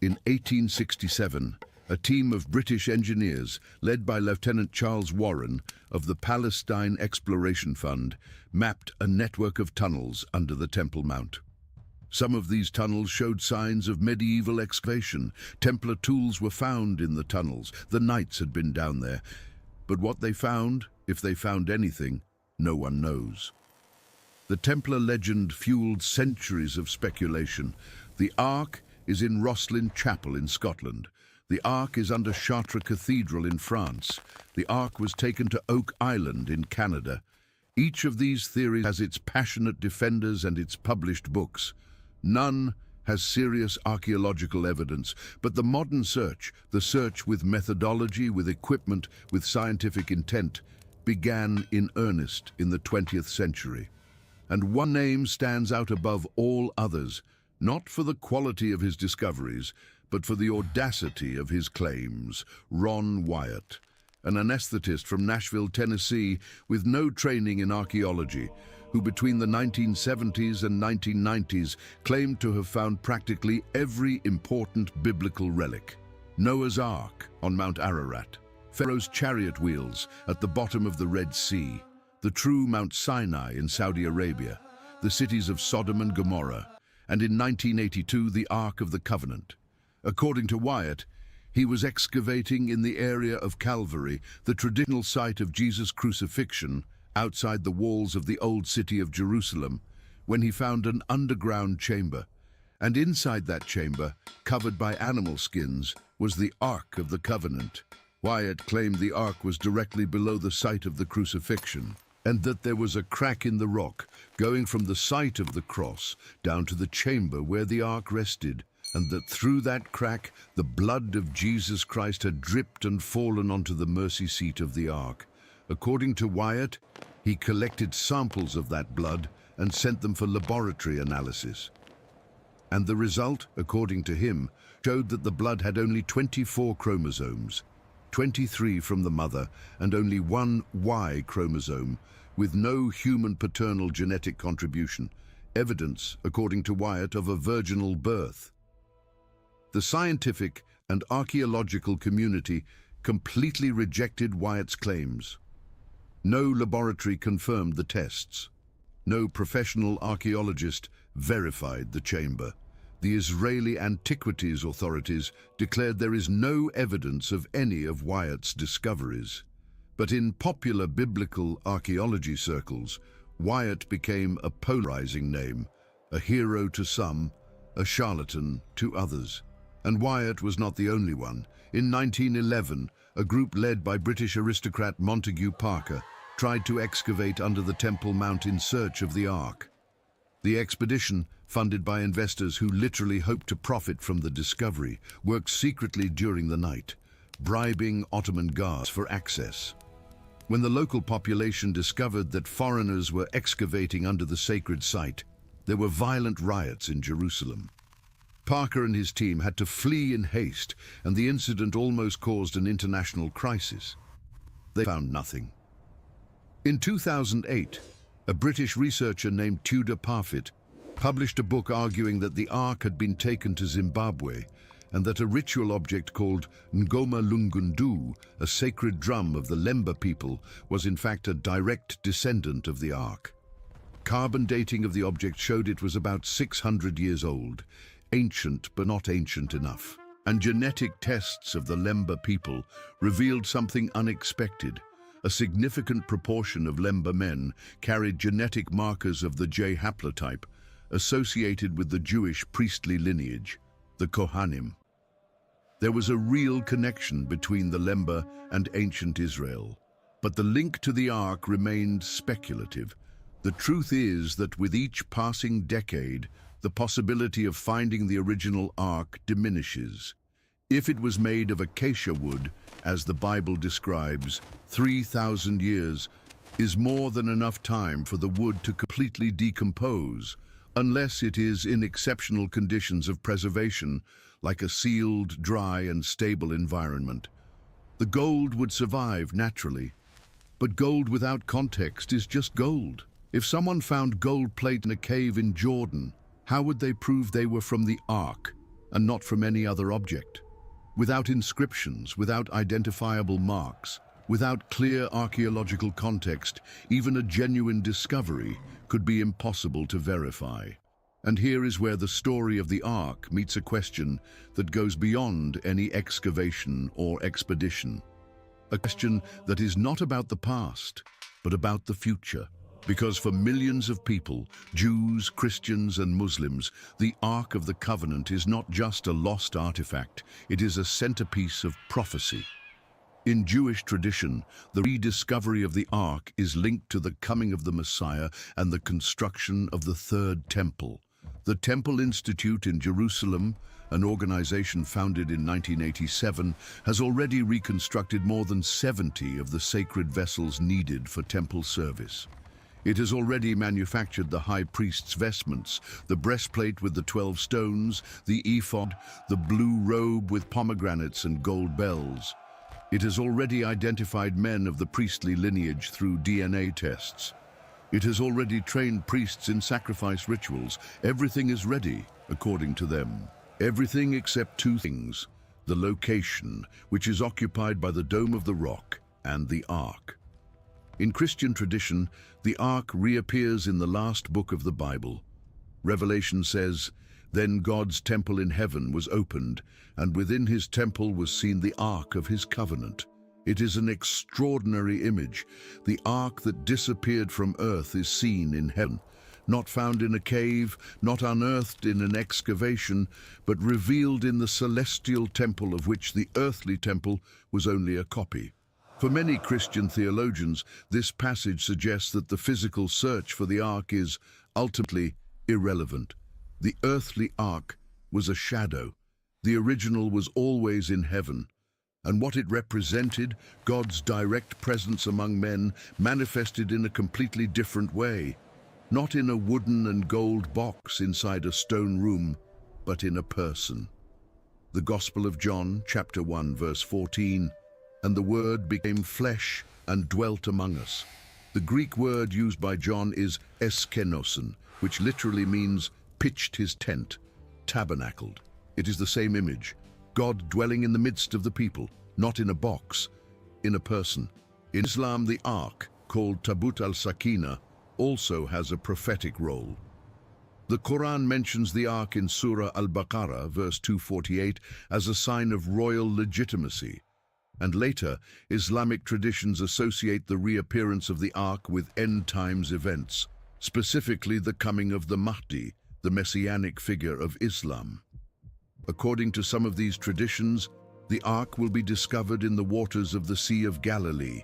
In 1867, a team of British engineers, led by Lieutenant Charles Warren of the Palestine Exploration Fund, mapped a network of tunnels under the Temple Mount. Some of these tunnels showed signs of medieval excavation. Templar tools were found in the tunnels. The knights had been down there. But what they found, if they found anything, no one knows. The Templar legend fueled centuries of speculation. The Ark is in Rosslyn Chapel in Scotland. The Ark is under Chartres Cathedral in France. The Ark was taken to Oak Island in Canada. Each of these theories has its passionate defenders and its published books. None has serious archaeological evidence, but the modern search, the search with methodology, with equipment, with scientific intent, began in earnest in the 20th century. And one name stands out above all others, not for the quality of his discoveries, but for the audacity of his claims: Ron Wyatt, an anesthetist from Nashville, Tennessee, with no training in archaeology, who between the 1970s and 1990s claimed to have found practically every important biblical relic. Noah's Ark on Mount Ararat, Pharaoh's chariot wheels at the bottom of the Red Sea, the true Mount Sinai in Saudi Arabia, the cities of Sodom and Gomorrah, and in 1982 the Ark of the Covenant. According to Wyatt, he was excavating in the area of Calvary, the traditional site of Jesus' crucifixion, outside the walls of the old city of Jerusalem, when he found an underground chamber, and inside that chamber, covered by animal skins, was the Ark of the Covenant. Wyatt claimed the Ark was directly below the site of the crucifixion, and that there was a crack in the rock going from the site of the cross down to the chamber where the Ark rested, and that through that crack the blood of Jesus Christ had dripped and fallen onto the mercy seat of the Ark. According to Wyatt, he collected samples of that blood and sent them for laboratory analysis. And the result, according to him, showed that the blood had only 24 chromosomes, 23 from the mother and only one Y chromosome, with no human paternal genetic contribution, evidence, according to Wyatt, of a virginal birth. The scientific and archaeological community completely rejected Wyatt's claims. No laboratory confirmed the tests. No professional archaeologist verified the chamber. The Israeli Antiquities authorities declared there is no evidence of any of Wyatt's discoveries. But in popular biblical archaeology circles, Wyatt became a polarizing name, a hero to some, a charlatan to others. And Wyatt was not the only one. In 1911, a group led by British aristocrat Montague Parker tried to excavate under the Temple Mount in search of the Ark. The expedition, funded by investors who literally hoped to profit from the discovery, worked secretly during the night, bribing Ottoman guards for access. When the local population discovered that foreigners were excavating under the sacred site, there were violent riots in Jerusalem. Parker and his team had to flee in haste, and the incident almost caused an international crisis. They found nothing. In 2008, a British researcher named Tudor Parfitt published a book arguing that the Ark had been taken to Zimbabwe and that a ritual object called Ngoma Lungundu, a sacred drum of the Lemba people, was in fact a direct descendant of the Ark. Carbon dating of the object showed it was about 600 years old, ancient but not ancient enough. And genetic tests of the Lemba people revealed something unexpected. A significant proportion of Lemba men carried genetic markers of the J haplotype, associated with the Jewish priestly lineage, the Kohanim. There was a real connection between the Lemba and ancient Israel, but the link to the Ark remained speculative. The truth is that with each passing decade, the possibility of finding the original Ark diminishes. If it was made of acacia wood, as the Bible describes, 3,000 years is more than enough time for the wood to completely decompose, unless it is in exceptional conditions of preservation, like a sealed, dry, and stable environment. The gold would survive naturally, but gold without context is just gold. If someone found gold plate in a cave in Jordan, how would they prove they were from the Ark and not from any other object? Without inscriptions, without identifiable marks, without clear archaeological context, even a genuine discovery could be impossible to verify. And here is where the story of the Ark meets a question that goes beyond any excavation or expedition. A question that is not about the past, but about the future. Because for millions of people, Jews, Christians, and Muslims, the Ark of the Covenant is not just a lost artifact, it is a centerpiece of prophecy. In Jewish tradition, the rediscovery of the Ark is linked to the coming of the Messiah and the construction of the Third Temple. The Temple Institute in Jerusalem, an organization founded in 1987, has already reconstructed more than 70 of the sacred vessels needed for temple service. It has already manufactured the high priest's vestments, the breastplate with the 12 stones, the ephod, the blue robe with pomegranates and gold bells. It has already identified men of the priestly lineage through DNA tests. It has already trained priests in sacrifice rituals. Everything is ready, according to them. Everything except two things: the location, which is occupied by the Dome of the Rock, and the Ark. In Christian tradition, the Ark reappears in the last book of the Bible. Revelation says, "Then God's temple in heaven was opened, and within his temple was seen the Ark of his covenant." It is an extraordinary image. The Ark that disappeared from earth is seen in heaven. not found in a cave, not unearthed in an excavation, but revealed in the celestial temple of which the earthly temple was only a copy. For many Christian theologians, this passage suggests that the physical search for the ark is ultimately irrelevant. The earthly ark was a shadow. The original was always in heaven. And what it represented, God's direct presence among men, manifested in a completely different way. Not in a wooden and gold box inside a stone room, but in a person. The Gospel of John, chapter 1, verse 14, "And the Word became flesh and dwelt among us." The Greek word used by John is eskenosin, which literally means pitched his tent, tabernacled. It is the same image, God dwelling in the midst of the people, not in a box, in a person. In Islam, the Ark, called Tabut al-Sakina, also has a prophetic role. The Quran mentions the Ark in Surah Al-Baqarah, verse 248, as a sign of royal legitimacy. And later, Islamic traditions associate the reappearance of the Ark with end times events, specifically the coming of the Mahdi, the messianic figure of Islam. According to some of these traditions, the Ark will be discovered in the waters of the Sea of Galilee,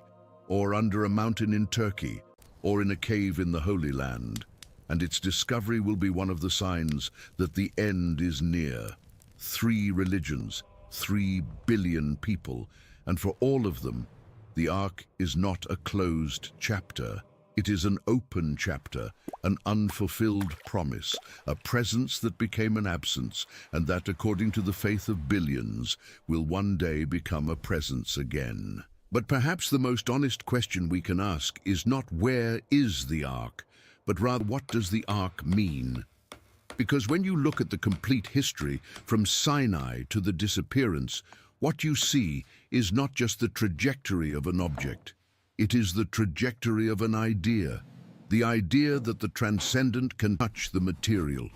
or under a mountain in Turkey, or in a cave in the Holy Land, and its discovery will be one of the signs that the end is near. 3 religions, 3 billion people, and for all of them, the Ark is not a closed chapter. It is an open chapter, an unfulfilled promise, a presence that became an absence, and that, according to the faith of billions, will one day become a presence again. But perhaps the most honest question we can ask is not where is the Ark, but rather what does the Ark mean? Because when you look at the complete history, from Sinai to the disappearance, what you see is not just the trajectory of an object. It is the trajectory of an idea. The idea that the transcendent can touch the material,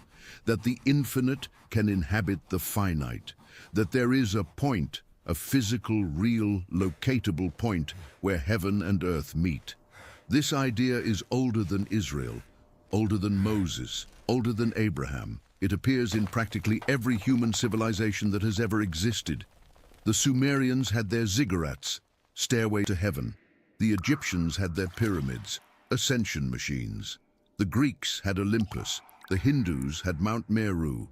that the infinite can inhabit the finite, that there is a point, a physical, real, locatable point where heaven and earth meet. This idea is older than Israel, older than Moses, older than Abraham. It appears in practically every human civilization that has ever existed. The Sumerians had their ziggurats, stairway to heaven. The Egyptians had their pyramids, ascension machines. The Greeks had Olympus. The Hindus had Mount Meru.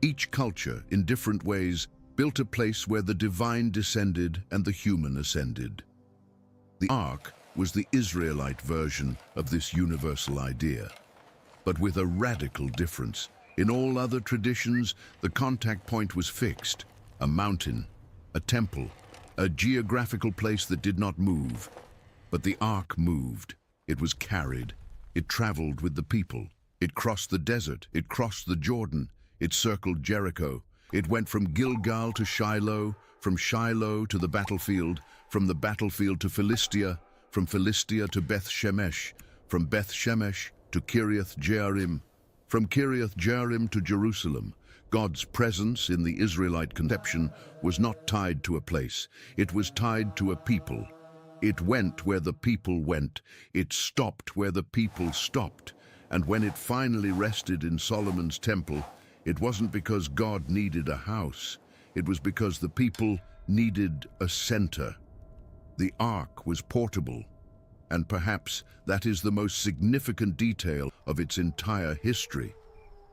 Each culture, in different ways, built a place where the divine descended and the human ascended. The Ark was the Israelite version of this universal idea, but with a radical difference. In all other traditions, the contact point was fixed, a mountain, a temple, a geographical place that did not move. But the Ark moved. It was carried. It traveled with the people. It crossed the desert. It crossed the Jordan. It circled Jericho. It went from Gilgal to Shiloh, from Shiloh to the battlefield, from the battlefield to Philistia, from Philistia to Beth Shemesh, from Beth Shemesh to Kiriath Jearim, from Kiriath Jearim to Jerusalem. God's presence in the Israelite conception was not tied to a place. It was tied to a people. It went where the people went. It stopped where the people stopped. And when it finally rested in Solomon's temple, it wasn't because God needed a house. It was because the people needed a center. The Ark was portable, and perhaps that is the most significant detail of its entire history.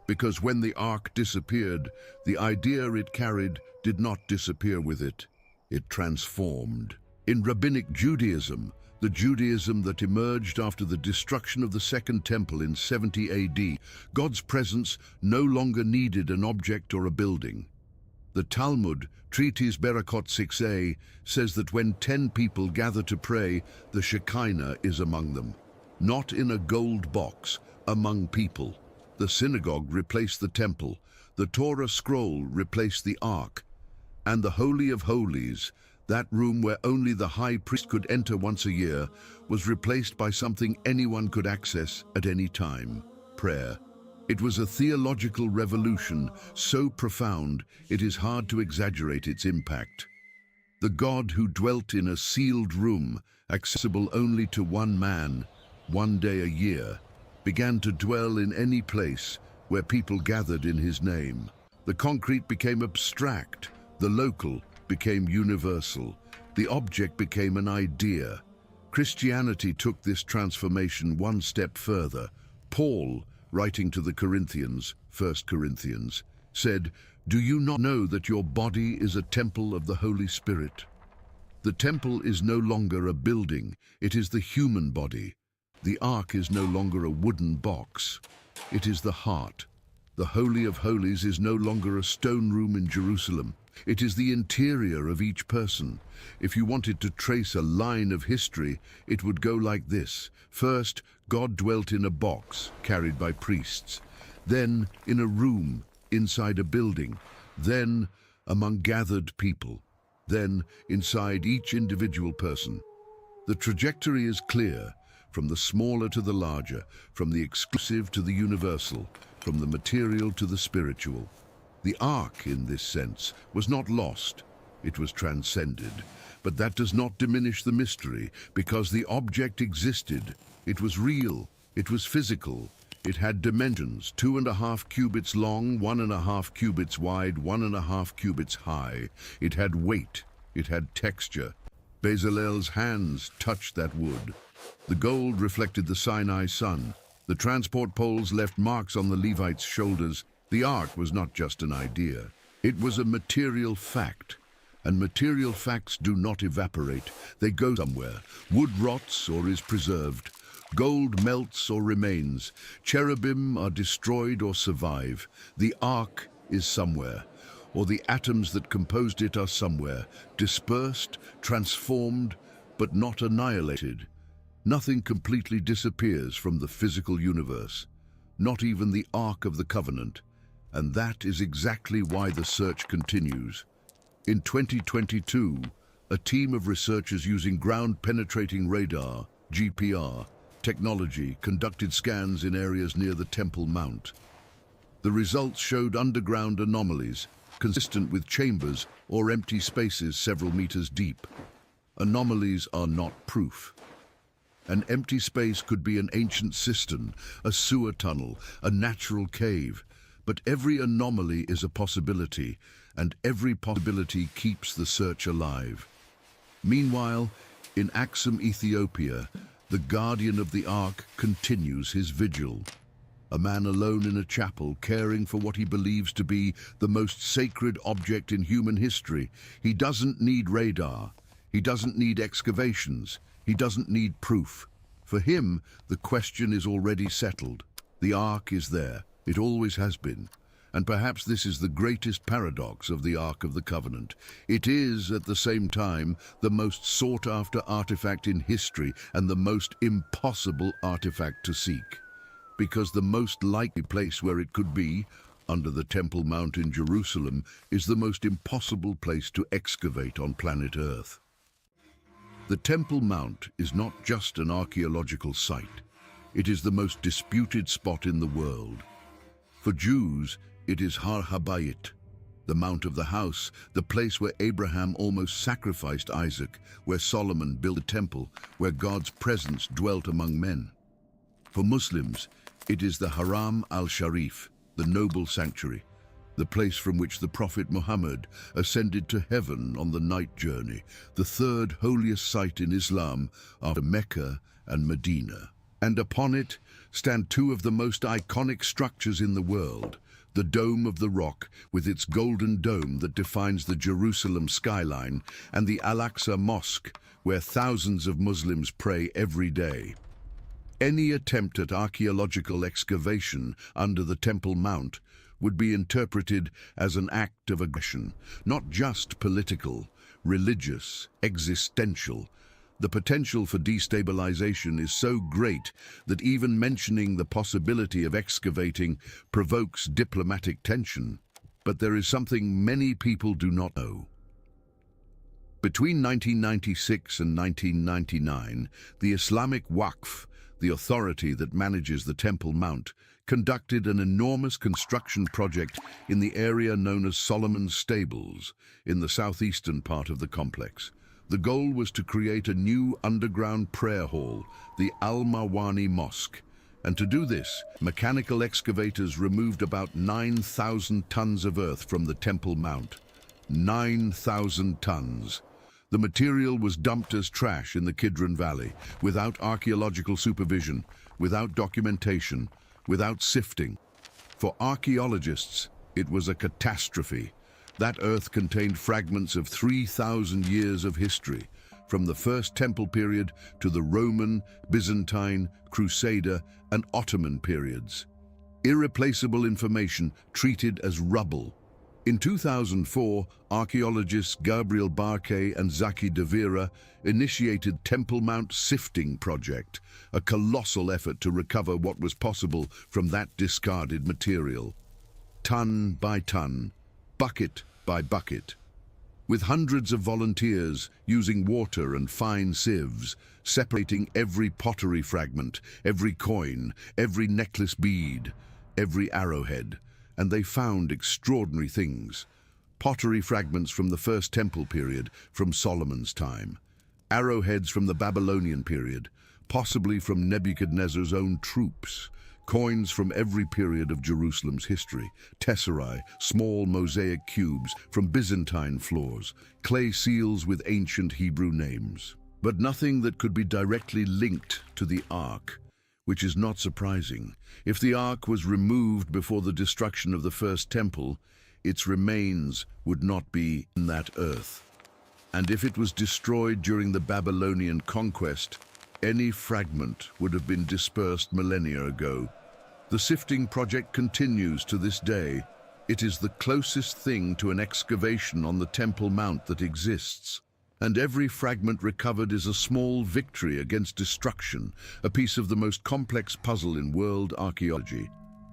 Because when the Ark disappeared, the idea it carried did not disappear with it. It transformed. In Rabbinic Judaism, the Judaism that emerged after the destruction of the Second Temple in 70 AD, God's presence no longer needed an object or a building. The Talmud, Treatise Berakot 6a, says that when 10 people gather to pray, the Shekinah is among them. Not in a gold box, among people. The synagogue replaced the temple, the Torah scroll replaced the Ark, and the Holy of Holies, that room where only the high priest could enter once a year, was replaced by something anyone could access at any time: prayer. It was a theological revolution so profound it is hard to exaggerate its impact. The God who dwelt in a sealed room, accessible only to one man, one day a year, began to dwell in any place where people gathered in his name. The concrete became abstract, the local became universal, the object became an idea. Christianity took this transformation one step further. Paul, writing to the Corinthians, 1 Corinthians, said, "Do you not know that your body is a temple of the Holy Spirit?" The temple is no longer a building, it is the human body. The ark is no longer a wooden box, it is the heart. The Holy of Holies is no longer a stone room in Jerusalem. It is the interior of each person. If you wanted to trace a line of history, it would go like this. First, God dwelt in a box carried by priests. Then in a room inside a building. Then among gathered people. Then inside each individual person. The trajectory is clear, from the smaller to the larger, from the exclusive to the universal, from the material to the spiritual. The ark, in this sense, was not lost, it was transcended. But that does not diminish the mystery, because the object existed. It was real, it was physical. It had dimensions, 2.5 cubits long, 1.5 cubits wide, 1.5 cubits high. It had weight, it had texture. Bezalel's hands touched that wood. The gold reflected the Sinai sun. The transport poles left marks on the Levites' shoulders. The ark was not just an idea. It was a material fact. And material facts do not evaporate. They go somewhere. Wood rots or is preserved. Gold melts or remains. Cherubim are destroyed or survive. The ark is somewhere, or the atoms that composed it are somewhere, dispersed, transformed, but not annihilated. Nothing completely disappears from the physical universe, not even the Ark of the Covenant, and that is exactly why the search continues. In 2022, a team of researchers using ground-penetrating radar, GPR, technology conducted scans in areas near the Temple Mount. The results showed underground anomalies, consistent with chambers or empty spaces several meters deep. Anomalies are not proof. An empty space could be an ancient cistern, a sewer tunnel, a natural cave. But every anomaly is a possibility, and every possibility keeps the search alive. Meanwhile, in Axum, Ethiopia, the guardian of the Ark continues his vigil. A man alone in a chapel, caring for what he believes to be the most sacred object in human history. He doesn't need radar. He doesn't need excavations. He doesn't need proof. For him, the question is already settled. The Ark is there. It always has been. And perhaps this is the greatest paradox of the Ark of the Covenant. It is, at the same time, the most sought-after artifact in history and the most impossible artifact to seek. Because the most likely place where it could be, under the Temple Mount in Jerusalem, is the most impossible place to excavate on planet Earth. The Temple Mount is not just an archaeological site. It is the most disputed spot in the world. For Jews, it is Har Habayit, the Mount of the House, the place where Abraham almost sacrificed Isaac, where Solomon built a temple, where God's presence dwelt among men. For Muslims, it is the Haram al-Sharif, the noble sanctuary, the place from which the Prophet Muhammad ascended to heaven on the night journey, the third holiest site in Islam after Mecca and Medina. And upon it stand two of the most iconic structures in the world, the Dome of the Rock with its golden dome that defines the Jerusalem skyline, and the Al-Aqsa Mosque, where thousands of Muslims pray every day. Any attempt at archaeological excavation under the Temple Mount would be interpreted as an act of aggression, not just political, religious, existential. The potential for destabilization is so great that even mentioning the possibility of excavating provokes diplomatic tension. But there is something many people do not know. Between 1996 and 1999, the Islamic Waqf, the authority that manages the Temple Mount, conducted an enormous construction project in the area known as Solomon's Stables, in the southeastern part of the complex. The goal was to create a new underground prayer hall, the Al-Mawani Mosque. And to do this, mechanical excavators removed about 9,000 tons of earth from the Temple Mount. 9,000 tons. The material was dumped as trash in the Kidron Valley, without archaeological supervision, without documentation, without sifting. For archaeologists, it was a catastrophe. That earth contained fragments of 3,000 years of history, from the First Temple period to the Roman, Byzantine, Crusader, and Ottoman periods. Irreplaceable information treated as rubble. In 2004, archaeologists Gabriel Barkay and Zaki De Vera initiated Temple Mount Sifting Project, a colossal effort to recover what was possible from that discarded material. Ton by ton, bucket by bucket. With hundreds of volunteers using water and fine sieves, separating every pottery fragment, every coin, every necklace bead, every arrowhead, and they found extraordinary things. Pottery fragments from the First Temple period, from Solomon's time. Arrowheads from the Babylonian period, possibly from Nebuchadnezzar's own troops. Coins from every period of Jerusalem's history. Tesserae, small mosaic cubes from Byzantine floors. Clay seals with ancient Hebrew names. But nothing that could be directly linked to the Ark, which is not surprising. If the Ark was removed before the destruction of the First Temple, its remains would not be in that earth. And if it was destroyed during the Babylonian conquest, any fragment would have been dispersed millennia ago. The sifting project continues to this day. It is the closest thing to an excavation on the Temple Mount that exists. And every fragment recovered is a small victory against destruction, a piece of the most complex puzzle in world archaeology.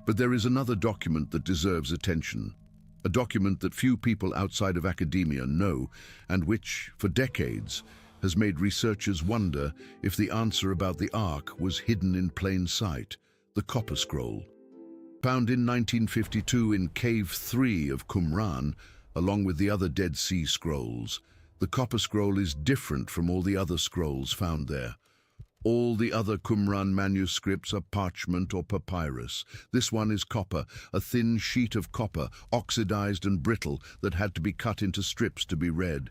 But there is another document that deserves attention. A document that few people outside of academia know, and which, for decades, has made researchers wonder if the answer about the Ark was hidden in plain sight: the Copper Scroll. Found in 1952 in Cave 3 of Qumran, along with the other Dead Sea Scrolls, the Copper Scroll is different from all the other scrolls found there. All the other Qumran manuscripts are parchment or papyrus. This one is copper, a thin sheet of copper, oxidized and brittle, that had to be cut into strips to be read.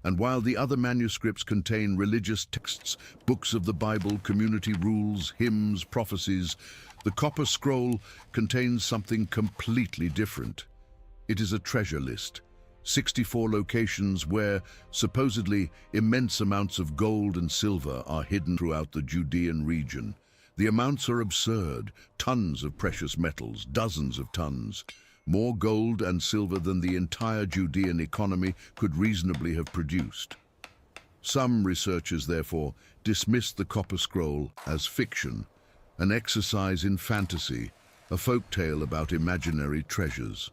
And while the other manuscripts contain religious texts, books of the Bible, community rules, hymns, prophecies, the Copper Scroll contains something completely different. It is a treasure list. 64 locations where, supposedly, immense amounts of gold and silver are hidden throughout the Judean region. The amounts are absurd: tons of precious metals, dozens of tons. More gold and silver than the entire Judean economy could reasonably have produced. Some researchers, therefore, dismiss the Copper Scroll as fiction, an exercise in fantasy, a folktale about imaginary treasures.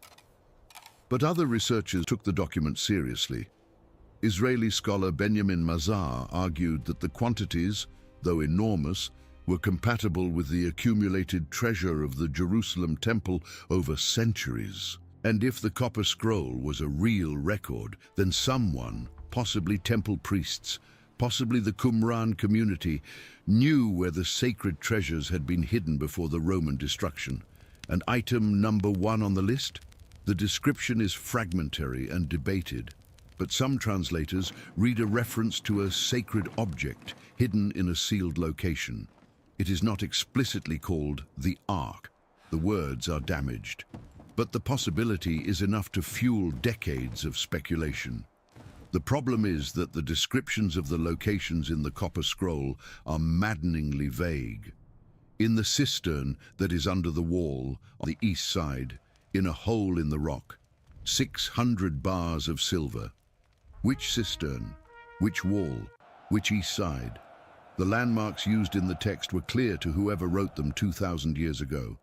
But other researchers took the document seriously. Israeli scholar Benjamin Mazar argued that the quantities, though enormous, were compatible with the accumulated treasure of the Jerusalem temple over centuries. And if the Copper Scroll was a real record, then someone, possibly temple priests, possibly the Qumran community, knew where the sacred treasures had been hidden before the Roman destruction. And item number 1 on the list? The description is fragmentary and debated, but some translators read a reference to a sacred object hidden in a sealed location. It is not explicitly called the Ark. The words are damaged, but the possibility is enough to fuel decades of speculation. The problem is that the descriptions of the locations in the Copper Scroll are maddeningly vague. In the cistern that is under the wall on the east side, in a hole in the rock, 600 bars of silver. Which cistern? Which wall? Which east side? The landmarks used in the text were clear to whoever wrote them 2,000 years ago.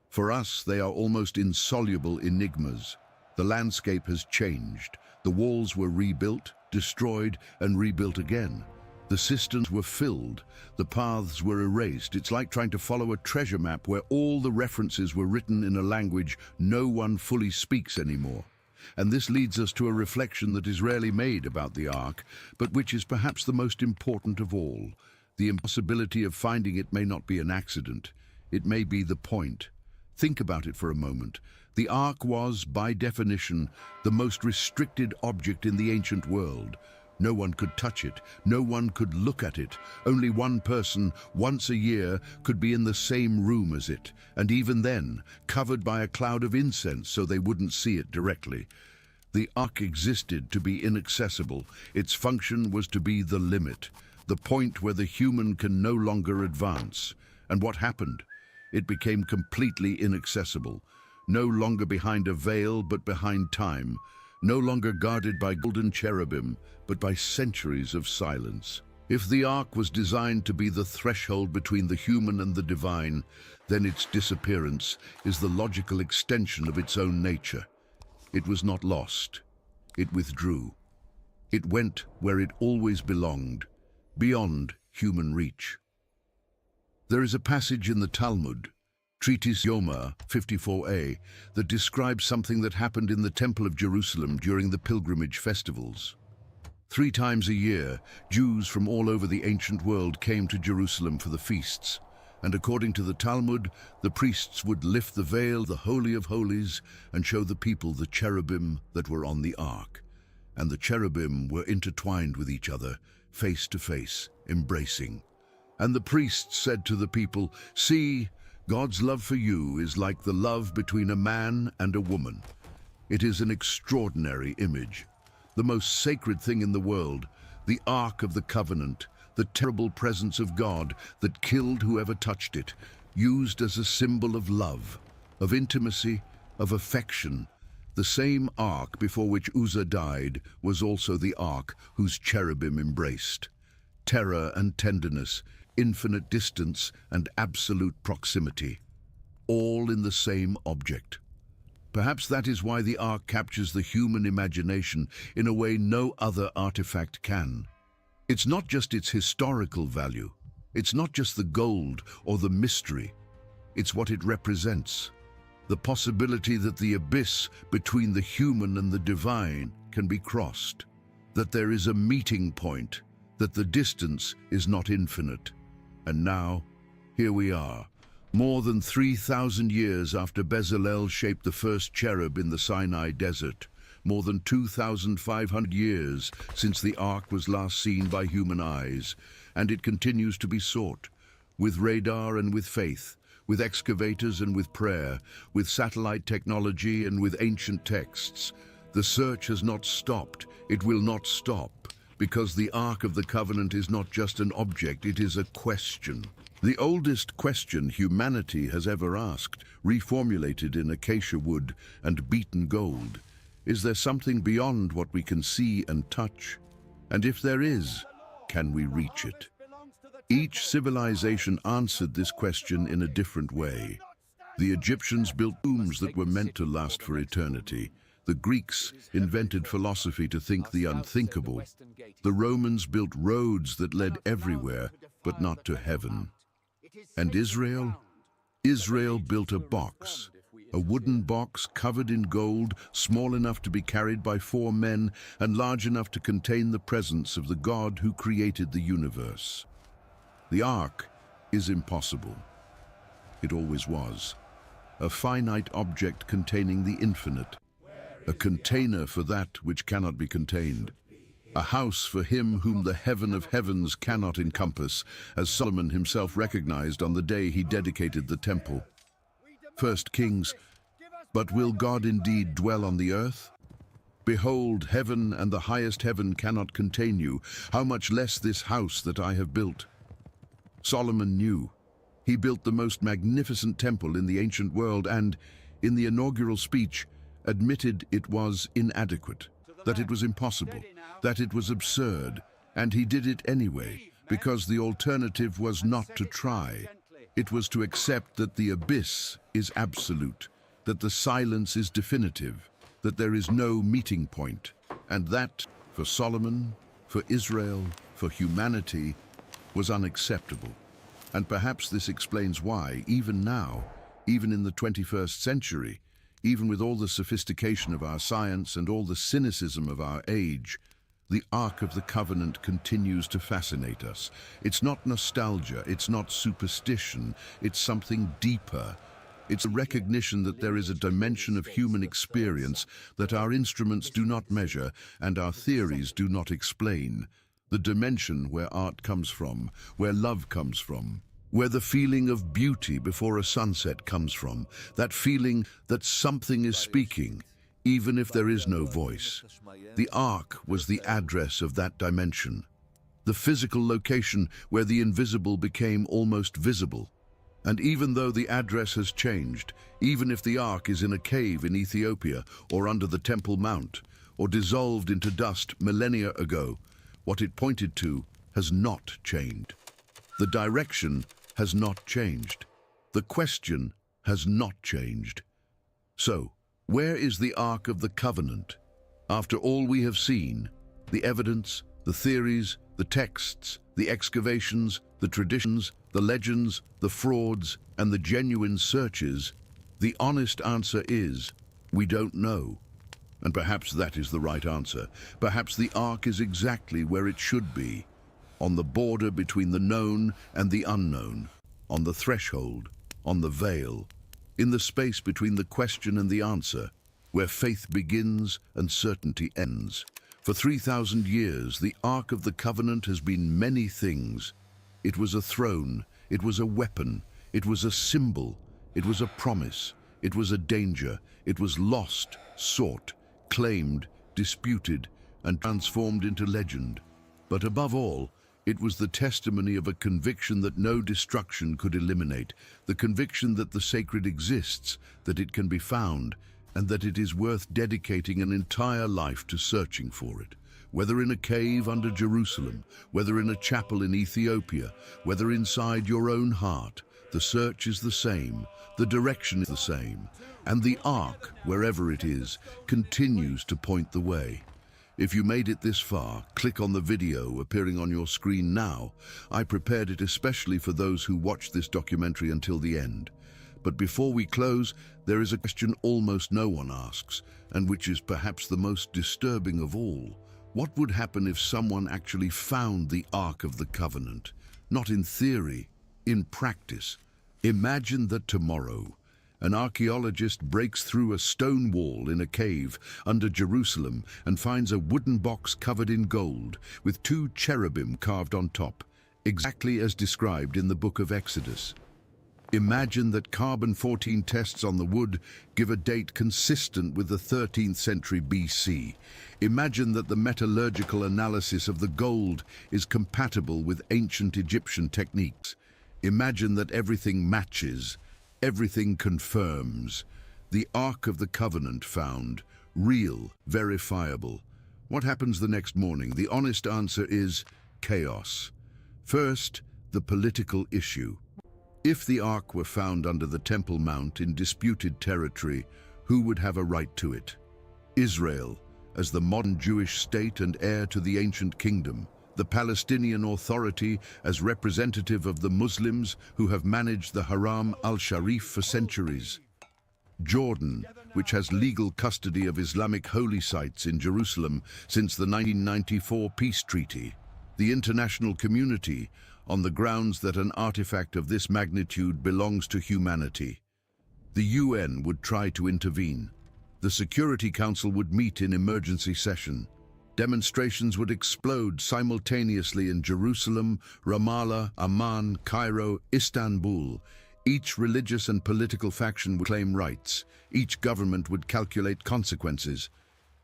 For us, they are almost insoluble enigmas. The landscape has changed. The walls were rebuilt, destroyed, and rebuilt again. The cisterns were filled. The paths were erased. It's like trying to follow a treasure map where all the references were written in a language no one fully speaks anymore. And this leads us to a reflection that is rarely made about the Ark, but which is perhaps the most important of all. The impossibility of finding it may not be an accident. it may be the point. Think about it for a moment. The ark was, by definition, the most restricted object in the ancient world. No one could touch it, no one could look at it. Only one person, once a year, could be in the same room as it, and even then, covered by a cloud of incense so they wouldn't see it directly. The ark existed to be inaccessible. Its function was to be the limit, the point where the human can no longer advance. And what happened? It became completely inaccessible, no longer behind a veil but behind time, no longer guarded by golden cherubim, but by centuries of silence. If the ark was designed to be the threshold between the human and the divine, then its disappearance is the logical extension of its own nature. It was not lost. It withdrew. It went where it always belonged, beyond human reach. There is a passage in the Talmud, Treatise Yoma 54a, that describes something that happened in the Temple of Jerusalem during the pilgrimage festivals. 3 times a year, Jews from all over the ancient world came to Jerusalem for the feasts, and according to the Talmud, the priests would lift the veil, the Holy of Holies, and show the people the cherubim that were on the ark. And the cherubim were intertwined with each other, face to face, embracing. And the priests said to the people, "See, God's love for you is like the love between a man and a woman." It is an extraordinary image. The most sacred thing in the world, the Ark of the Covenant, the terrible presence of God that killed whoever touched it, used as a symbol of love, of intimacy, of affection. The same ark before which Uzzah died was also the ark whose cherubim embraced. Terror and tenderness, infinite distance and absolute proximity, all in the same object. Perhaps that is why the ark captures the human imagination in a way no other artifact can. It's not just its historical value, it's not just the gold or the mystery, it's what it represents. The possibility that the abyss between the human and the divine can be crossed, that there is a meeting point, that the distance is not infinite. And now, here we are, more than 3,000 years after Bezalel shaped the first cherub in the Sinai desert, more than 2,500 years since the ark was last seen by human eyes, and it continues to be sought, with radar and with faith, with excavators and with prayer, with satellite technology and with ancient texts. The search has not stopped, it will not stop, because the Ark of the Covenant is not just an object, it is a question. The oldest question humanity has ever asked, reformulated in acacia wood and beaten gold. Is there something beyond what we can see and touch? And if there is, can we reach it? Each civilization answered this question in a different way. The Egyptians built tombs that were meant to last for eternity. The Greeks invented philosophy to think the unthinkable. The Romans built roads that led everywhere, but not to heaven. And Israel? Israel built a box, a wooden box covered in gold, small enough to be carried by 4 men and large enough to contain the presence of the God who created the universe. The ark is impossible. It always was. A finite object containing the infinite. A container for that which cannot be contained. A house for him whom the heaven of heavens cannot encompass, as Solomon himself recognized on the day he dedicated the temple. 1 Kings, but will God indeed dwell on the earth? Behold, heaven and the highest heaven cannot contain you, how much less this house that I have built. Solomon knew. He built the most magnificent temple in the ancient world and, in the inaugural speech, admitted it was inadequate, that it was impossible, that it was absurd, and he did it anyway, because the alternative was not to try. It was to accept that the abyss is absolute, that the silence is definitive, that there is no meeting point, and that, for Solomon, for Israel, for humanity, was unacceptable. And perhaps this explains why, even now, even in the 21st century, even with all the sophistication of our science and all the cynicism of our age, The Ark of the Covenant continues to fascinate us. It's not nostalgia, it's not superstition, it's something deeper. It's a recognition that there is a dimension of human experience that our instruments do not measure and our theories do not explain. The dimension where art comes from, where love comes from, where the feeling of beauty before a sunset comes from, that feeling that something is speaking, even if there is no voice. The Ark was the address of that dimension, the physical location where the invisible became almost visible. And even though the address has changed, even if the Ark is in a cave in Ethiopia or under the Temple Mount, or dissolved into dust millennia ago, what it pointed to has not changed. The direction has not changed. The question has not changed. So, where is the Ark of the Covenant? After all we have seen, the evidence, the theories, the texts, the excavations, the traditions, the legends, the frauds, and the genuine searches, the honest answer is, we don't know. And perhaps that is the right answer. Perhaps the Ark is exactly where it should be, on the border between the known and the unknown, on the threshold, on the veil, in the space between the question and the answer, where faith begins and certainty ends. For 3,000 years, the Ark of the Covenant has been many things. It was a throne, it was a weapon, it was a symbol, it was a promise, it was a danger, it was lost, sought, claimed, disputed, and transformed into legend. But above all, it was the testimony of a conviction that no destruction could eliminate, the conviction that the sacred exists, that it can be found, and that it is worth dedicating an entire life to searching for it. Whether in a cave under Jerusalem, whether in a chapel in Ethiopia, whether inside your own heart, the search is the same, the direction is the same, and the Ark, wherever it is, continues to point the way. If you made it this far, click on the video appearing on your screen now. I prepared it especially for those who watched this documentary until the end. But before we close, there is a question almost no one asks, and which is perhaps the most disturbing of all. What would happen if someone actually found the Ark of the Covenant? Not in theory, in practice. Imagine that tomorrow, an archaeologist breaks through a stone wall in a cave under Jerusalem and finds a wooden box covered in gold with 2 cherubim carved on top, exactly as described in the book of Exodus. Imagine that carbon-14 tests on the wood give a date consistent with the 13th century BC. Imagine that the metallurgical analysis of the gold is compatible with ancient Egyptian techniques. Imagine that everything matches, everything confirms. The Ark of the Covenant found, real, verifiable. What happens the next morning? The honest answer is chaos. First, the political issue. If the Ark were found under the Temple Mount in disputed territory, who would have a right to it? Israel, as the modern Jewish state and heir to the ancient kingdom. The Palestinian Authority, as representative of the Muslims who have managed the Haram al-Sharif for centuries. Jordan, which has legal custody of Islamic holy sites in Jerusalem since the 1994 peace treaty. The international community, on the grounds that an artifact of this magnitude belongs to humanity. The UN would try to intervene. The Security Council would meet in emergency session. Demonstrations would explode simultaneously in Jerusalem, Ramallah, Amman, Cairo, Istanbul. Each religious and political faction would claim rights. Each government would calculate consequences.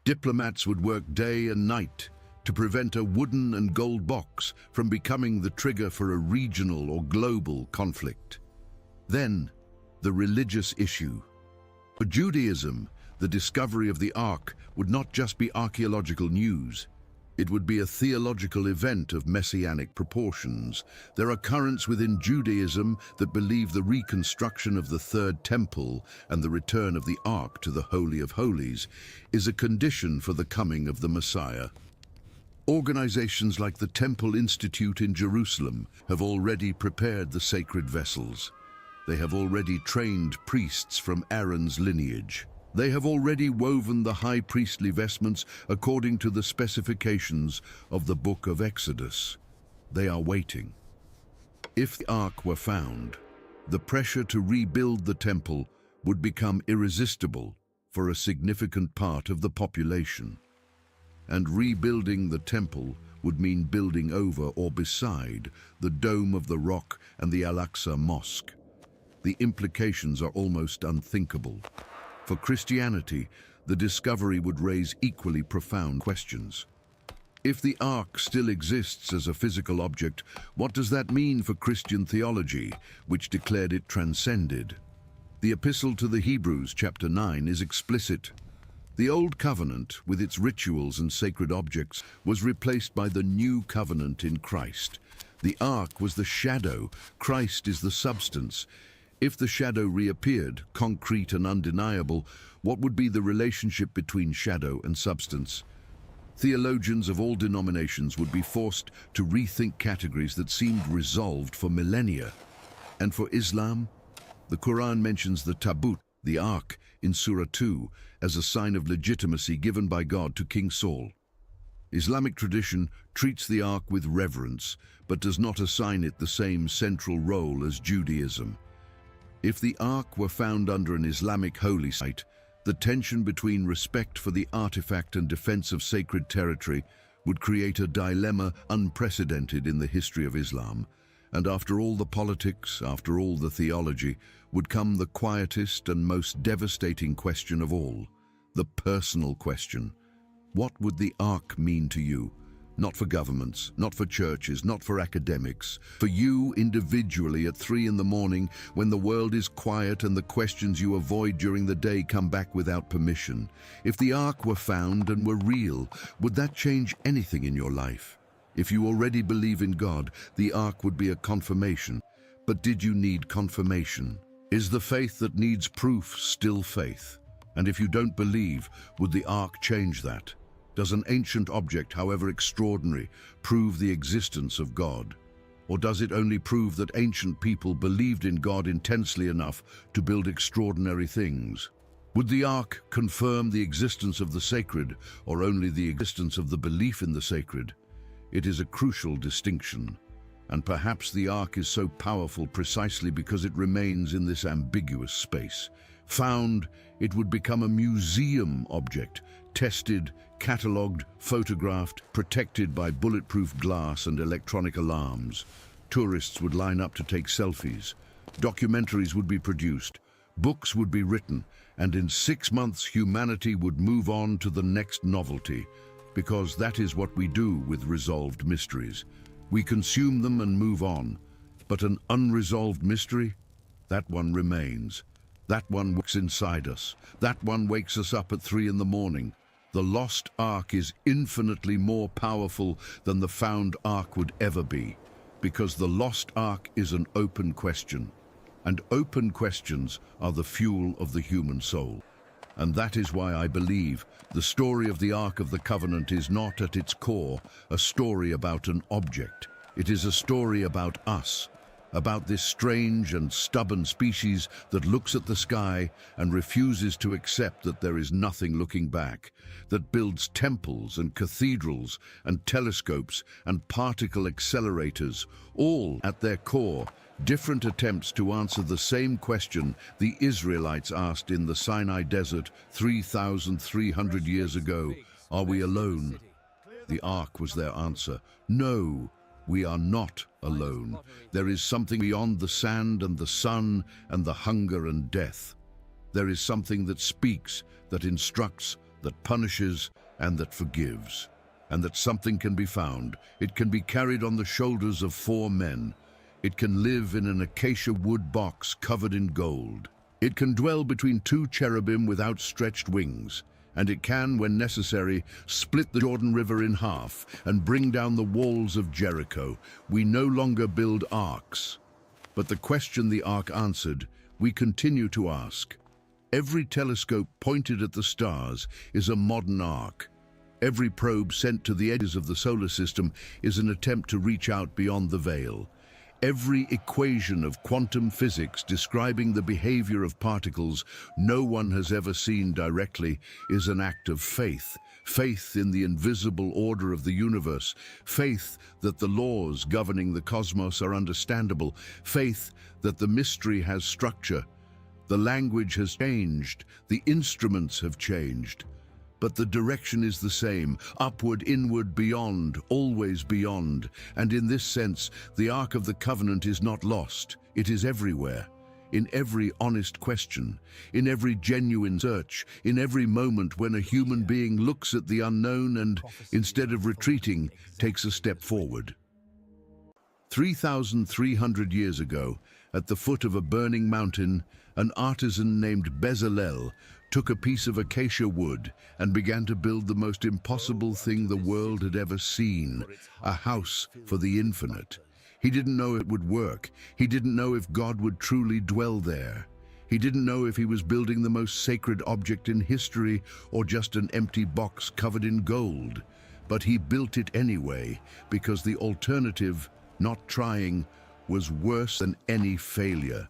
Diplomats would work day and night to prevent a wooden and gold box from becoming the trigger for a regional or global conflict. Then, the religious issue. For Judaism, the discovery of the Ark would not just be archaeological news. It would be a theological event of messianic proportions. There are currents within Judaism that believe the reconstruction of the Third Temple and the return of the Ark to the Holy of Holies is a condition for the coming of the Messiah. Organizations like the Temple Institute in Jerusalem have already prepared the sacred vessels. They have already trained priests from Aaron's lineage. They have already woven the high priestly vestments according to the specifications of the book of Exodus. They are waiting. If the ark were found, the pressure to rebuild the temple would become irresistible for a significant part of the population. And rebuilding the temple would mean building over or beside the Dome of the Rock and the Al-Aqsa Mosque. The implications are almost unthinkable. For Christianity, the discovery would raise equally profound questions. If the ark still exists as a physical object, what does that mean for Christian theology, which declared it transcended? The Epistle to the Hebrews, chapter 9, is explicit. The Old Covenant, with its rituals and sacred objects, was replaced by the New Covenant in Christ. The ark was the shadow, Christ is the substance. If the shadow reappeared, concrete and undeniable, what would be the relationship between shadow and substance? Theologians of all denominations would be forced to rethink categories that seemed resolved for millennia. And for Islam, the Quran mentions the tabut, the ark, in Surah 2, as a sign of legitimacy given by God to King Saul. Islamic tradition treats the ark with reverence, but does not assign it the same central role as Judaism. If the ark were found under an Islamic holy site, the tension between respect for the artifact and defense of sacred territory would create a dilemma unprecedented in the history of Islam. And after all the politics, after all the theology, would come the quietest and most devastating question of all, the personal question. What would the ark mean to you? Not for governments, not for churches, not for academics. For you individually at 3 in the morning, when the world is quiet and the questions you avoid during the day come back without permission. If the ark were found and were real, would that change anything in your life? If you already believe in God, the ark would be a confirmation. But did you need confirmation? Is the faith that needs proof still faith? And if you don't believe, would the ark change that? Does an ancient object, however extraordinary, prove the existence of God? Or does it only prove that ancient people believed in God intensely enough to build extraordinary things? Would the ark confirm the existence of the sacred, or only the existence of the belief in the sacred? It is a crucial distinction, and perhaps the ark is so powerful precisely because it remains in this ambiguous space. Found, it would become a museum object, tested, catalogued, photographed, protected by bulletproof glass and electronic alarms. Tourists would line up to take selfies. Documentaries would be produced. Books would be written. And in 6 months, humanity would move on to the next novelty. Because that is what we do with resolved mysteries. We consume them and move on. But an unresolved mystery? That one remains. That one works inside us. That one wakes us up at 3 in the morning. The lost ark is infinitely more powerful than the found ark would ever be, because the lost ark is an open question, and open questions are the fuel of the human soul. And that is why I believe the story of the Ark of the Covenant is not at its core a story about an object. It is a story about us, about this strange and stubborn species that looks at the sky and refuses to accept that there is nothing looking back, that builds temples and cathedrals and telescopes and particle accelerators, all at their core different attempts to answer the same question the Israelites asked in the Sinai desert 3,300 years ago. Are we alone? The ark was their answer. No, we are not alone. There is something beyond the sand and the sun and the hunger and death. There is something that speaks, that instructs, that punishes, and that forgives. And that something can be found. It can be carried on the shoulders of 4 men. It can live in an acacia wood box covered in gold. It can dwell between 2 cherubim with outstretched wings. And it can, when necessary, split the Jordan River in half and bring down the walls of Jericho. We no longer build arks. But the question the ark answered, we continue to ask. Every telescope pointed at the stars is a modern ark. Every probe sent to the edges of the solar system is an attempt to reach out beyond the veil. Every equation of quantum physics describing the behavior of particles no one has ever seen directly is an act of faith. Faith in the invisible order of the universe. Faith that the laws governing the cosmos are understandable. Faith that the mystery has structure. The language has changed. The instruments have changed. But the direction is the same, upward, inward, beyond, always beyond. And in this sense, the Ark of the Covenant is not lost. It is everywhere. In every honest question, in every genuine search, in every moment when a human being looks at the unknown and, instead of retreating, takes a step forward. 3,300 years ago, at the foot of a burning mountain, an artisan named Bezalel took a piece of acacia wood and began to build the most impossible thing the world had ever seen, a house for the infinite. He didn't know it would work. He didn't know if God would truly dwell there. He didn't know if he was building the most sacred object in history or just an empty box covered in gold. But he built it anyway, because the alternative, not trying, was worse than any failure.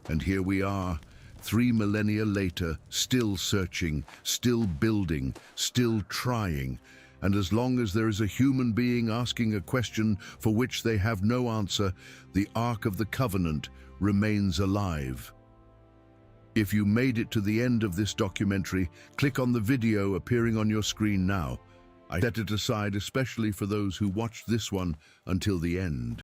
And here we are, 3 millennia later, still searching, still building, still trying. And as long as there is a human being asking a question for which they have no answer, the Ark of the Covenant remains alive. If you made it to the end of this documentary, click on the video appearing on your screen now. I set it aside especially for those who watched this one until the end.